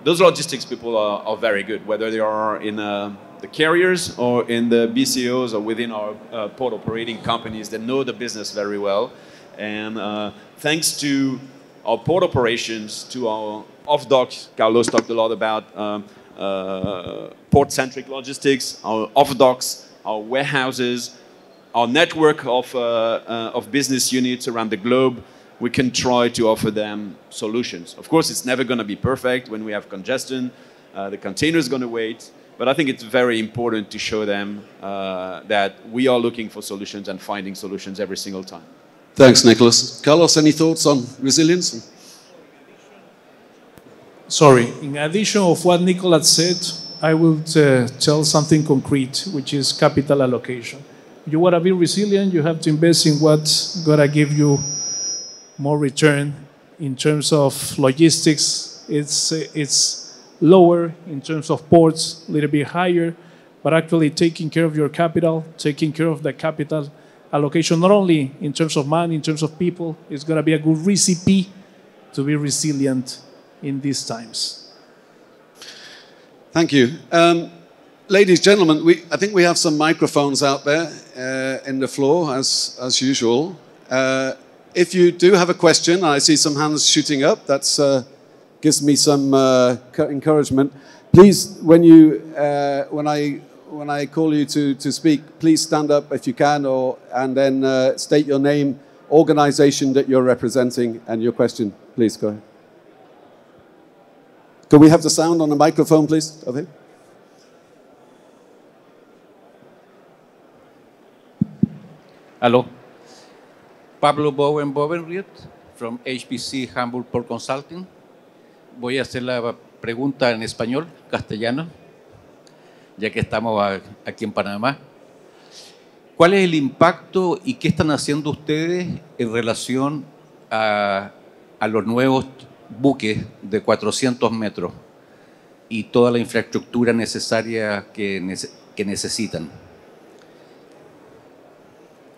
Those logistics people are very good, whether they are in the carriers or in the BCOs or within our port operating companies that know the business very well. And thanks to our port operations, to our off-dock, Carlos talked a lot about port-centric logistics, our off-docks, our warehouses, our network of business units around the globe. We can try to offer them solutions. Of course, it's never going to be perfect when we have congestion. The container is going to wait. But I think it's very important to show them that we are looking for solutions and finding solutions every single time. Thanks, Nicholas. Carlos, any thoughts on resilience? Sorry, in addition of what Nicholas said, I will tell something concrete, which is capital allocation. You want to be resilient, you have to invest in what's going to give you more return. In terms of logistics, it's lower. In terms of ports, a little bit higher, but actually taking care of your capital, taking care of the capital allocation, not only in terms of money, in terms of people, it's going to be a good recipe to be resilient in these times. Thank you. Ladies, gentlemen, I think we have some microphones out there in the floor, as usual. If you do have a question, I see some hands shooting up. That's gives me some encouragement. Please, when I call you to speak, please stand up if you can, and then state your name, organization that you're representing, and your question. Please go ahead. Can we have the sound on the microphone, please? Over here. Hello. Pablo Bovenriet from HPC Hamburg Port Consulting. Voy a hacer la pregunta en español, castellano, ya que estamos aquí en Panamá. ¿Cuál es el impacto y qué están haciendo ustedes en relación a los nuevos buques de 400 metros y toda la infraestructura necesaria que necesitan?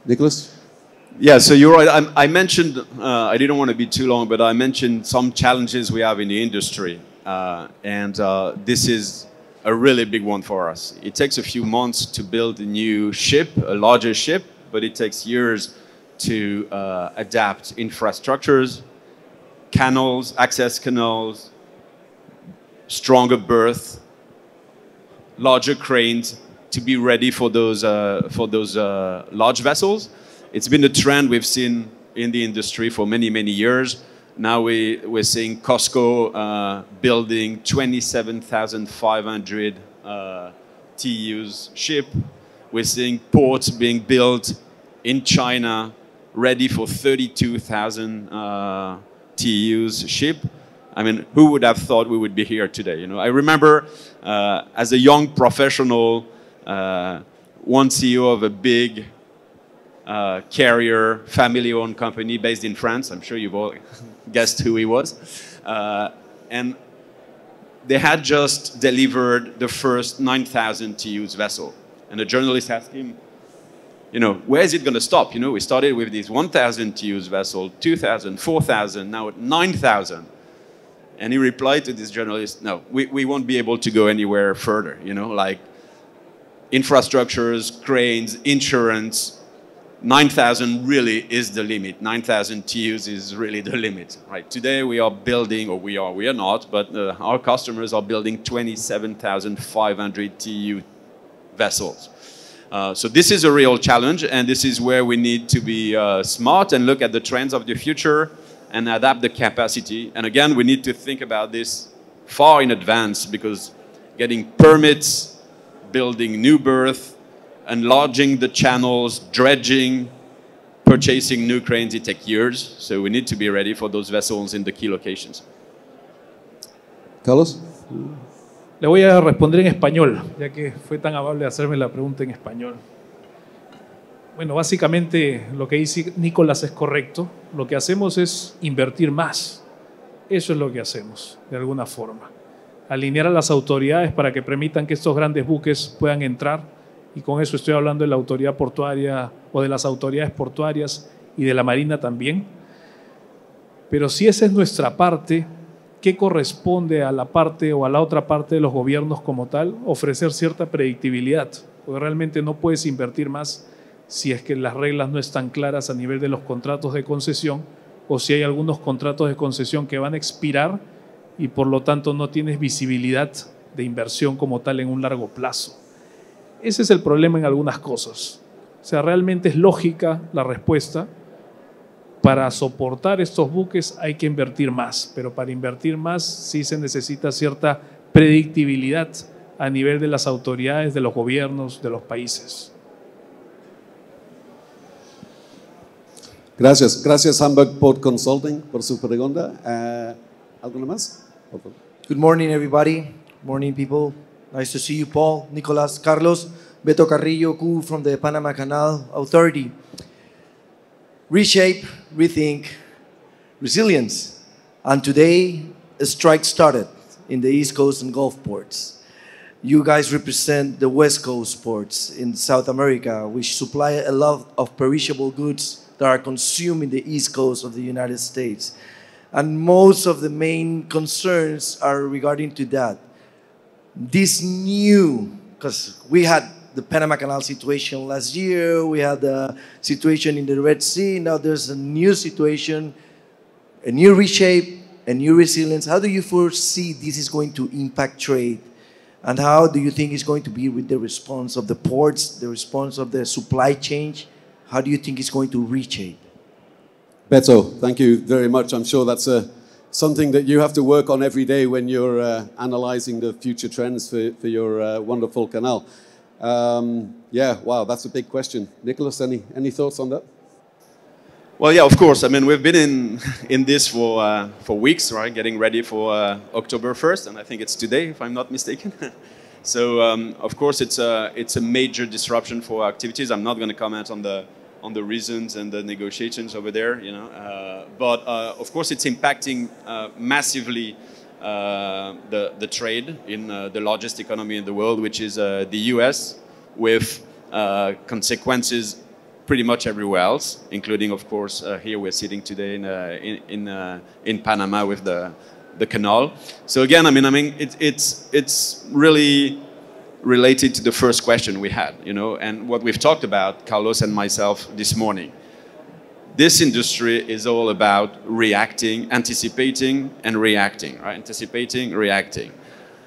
Nicholas? Yeah, so you're right. I mentioned, I didn't want to be too long, but I mentioned some challenges we have in the industry. This is a really big one for us. It takes a few months to build a new ship, a larger ship, but it takes years to adapt infrastructures, canals, access canals, stronger berth, larger cranes to be ready for those large vessels. It's been a trend we've seen in the industry for many, many years. Now we're seeing COSCO building 27,500 TEUs ship. We're seeing ports being built in China ready for 32,000 TEUs ship. I mean, who would have thought we would be here today? You know, I remember as a young professional, one CEO of a big carrier, family-owned company based in France. I'm sure you've all guessed who he was. And they had just delivered the first 9,000 TEUs vessel. And the journalist asked him, you know, where is it going to stop? You know, we started with this 1,000 TEUs vessel, 2,000, 4,000, now 9,000. And he replied to this journalist, no, we won't be able to go anywhere further. You know, like infrastructures, cranes, insurance, 9,000 really is the limit. 9,000 TEUs is really the limit, right? Today we are building, or we are not, but our customers are building 27,500 TEU vessels. So this is a real challenge, and this is where we need to be smart and look at the trends of the future and adapt the capacity. And again, we need to think about this far in advance, because getting permits, building new berth, enlarging the channels, dredging, purchasing new cranes, it takes years. So we need to be ready for those vessels in the key locations. Carlos? Le voy a responder en español, ya que fue tan amable de hacerme la pregunta en español. Bueno, básicamente lo que dice Nicolás es correcto. Lo que hacemos es invertir más. Eso es lo que hacemos, de alguna forma. Alinear a las autoridades para que permitan que estos grandes buques puedan entrar. Y con eso estoy hablando de la autoridad portuaria o de las autoridades portuarias y de la Marina también. Pero si esa es nuestra parte, ¿qué corresponde a la parte o a la otra parte de los gobiernos como tal? Ofrecer cierta predictibilidad, porque realmente no puedes invertir más si es que las reglas no están claras a nivel de los contratos de concesión, o si hay algunos contratos de concesión que van a expirar y por lo tanto no tienes visibilidad de inversión como tal en un largo plazo. Ese es el problema en algunas cosas. O sea, realmente es lógica la respuesta. Para soportar estos buques hay que invertir más, pero para invertir más sí se necesita cierta predictibilidad a nivel de las autoridades, de los gobiernos, de los países. Gracias. Gracias, Hamburg Port Consulting, por su pregunta. ¿Alguna más? Good morning, everybody. Morning, people. Nice to see you, Paul, Nicolas, Carlos, Beto Carrillo, Ku from the Panama Canal Authority. Reshape, rethink, resilience. And today, a strike started in the East Coast and Gulf ports. You guys represent the West Coast ports in South America, which supply a lot of perishable goods that are consumed in the East Coast of the United States. And most of the main concerns are regarding to that. This new, because we had the Panama Canal situation last year, we had the situation in the Red Sea, now there's a new situation, a new reshape, a new resilience. How do you foresee this is going to impact trade? And how do you think it's going to be with the response of the ports, the response of the supply chain? How do you think it's going to reshape? Beto, thank you very much. I'm sure that's something that you have to work on every day when you're analyzing the future trends for your wonderful canal. Yeah, wow, that's a big question. Nicholas, any thoughts on that? Well, yeah, of course. I mean, we've been in this for weeks, right? Getting ready for October 1st, and I think it's today, if I'm not mistaken. So, of course, it's a major disruption for activities. I'm not going to comment on the reasons and the negotiations over there, you know. But of course, it's impacting massively the trade in the largest economy in the world, which is the US, with consequences pretty much everywhere else, including, of course, here we're sitting today in Panama with the canal. So again, I mean, it's really related to the first question we had, you know, and what we've talked about, Carlos and myself, this morning. This industry is all about reacting, anticipating, and reacting, right? Anticipating, reacting.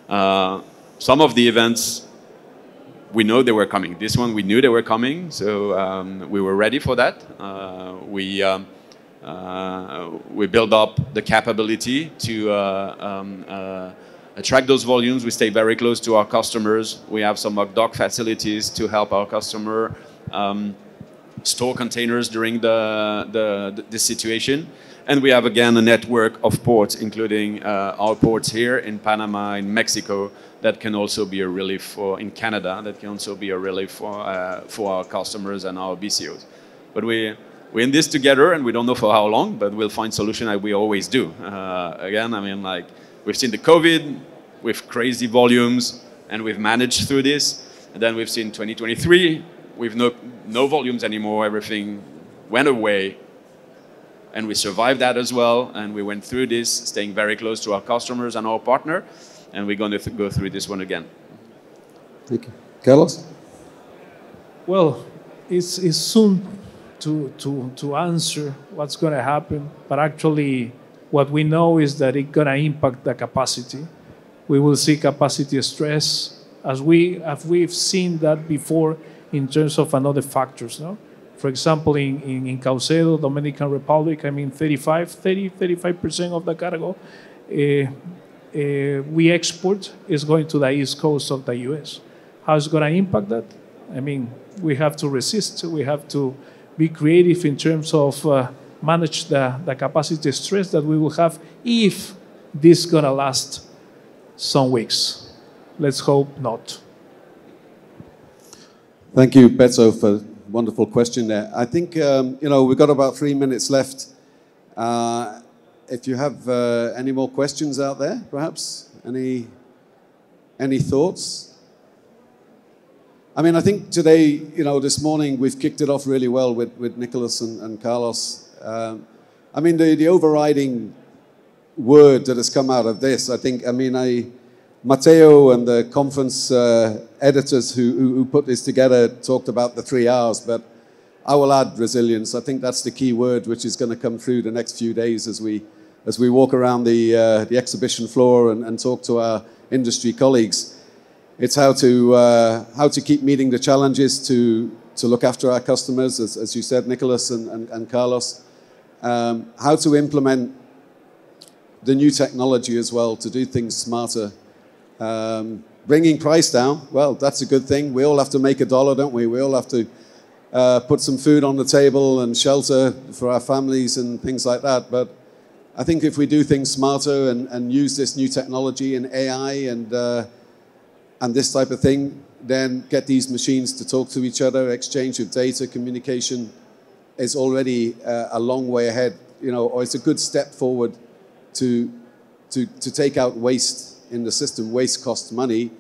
Some of the events, we know they were coming. This one, we knew they were coming, so we were ready for that. We build up the capability to attract those volumes. We stay very close to our customers. We have some dock facilities to help our customer store containers during the situation. And we have, again, a network of ports, including our ports here in Panama, in Mexico, that can also be a relief for, in Canada, that can also be a relief for our customers and our BCOs. But we're in this together, and we don't know for how long, but we'll find solution like we always do. Again, I mean, like, we've seen the COVID with crazy volumes, and we've managed through this. And then we've seen 2023 with no volumes anymore. Everything went away, and we survived that as well. And we went through this, staying very close to our customers and our partner. And we're going to go through this one again. Thank you. Carlos? Well, it's soon to answer what's going to happen, but actually what we know is that it's going to impact the capacity. We will see capacity stress, as we've seen that before in terms of another factors. No? For example, in Caucedo, Dominican Republic, I mean 35% of the cargo we export is going to the east coast of the US. How is it going to impact that? I mean, we have to resist. We have to be creative in terms of manage the capacity stress that we will have if this is going to last some weeks. Let's hope not. Thank you, Beto, for a wonderful question there. I think, you know, we've got about 3 minutes left. If you have any more questions out there, perhaps, any thoughts? I mean, I think today, you know, this morning, we've kicked it off really well with Nicholas and Carlos. I mean, the overriding word that has come out of this, I think, I mean, Mateo and the conference editors who put this together talked about the 3 hours, but I will add resilience. I think that's the key word which is going to come through the next few days as we walk around the exhibition floor and talk to our industry colleagues. It's how to keep meeting the challenges, to look after our customers, as you said, Nicholas and Carlos. How to implement the new technology as well, to do things smarter. Bringing price down, well, that's a good thing. We all have to make a dollar, don't we? We all have to put some food on the table and shelter for our families and things like that. But I think if we do things smarter and use this new technology and AI and this type of thing, then get these machines to talk to each other, exchange of data, communication is already a long way ahead, you know, or it's a good step forward to take out waste in the system. Waste costs money.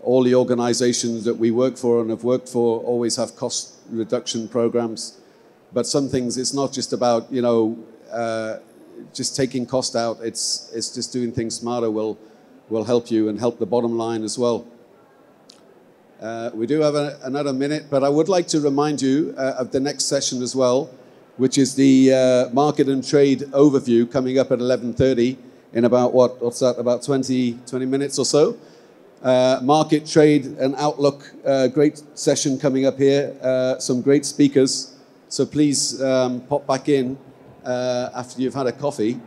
All the organizations that we work for and have worked for always have cost reduction programs. But some things, it's not just about, you know, just taking cost out. It's just doing things smarter will help you and help the bottom line as well. We do have another minute, but I would like to remind you of the next session as well, which is the market and trade overview coming up at 11:30 in about, what's that, about 20 minutes or so. Market, trade, and outlook, great session coming up here. Some great speakers. So please pop back in after you've had a coffee.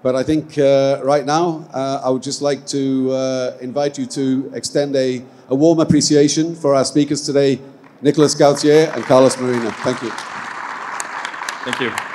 But I think right now, I would just like to invite you to extend a warm appreciation for our speakers today, Nicholas Gautier and Carlos Marina. Thank you. Thank you.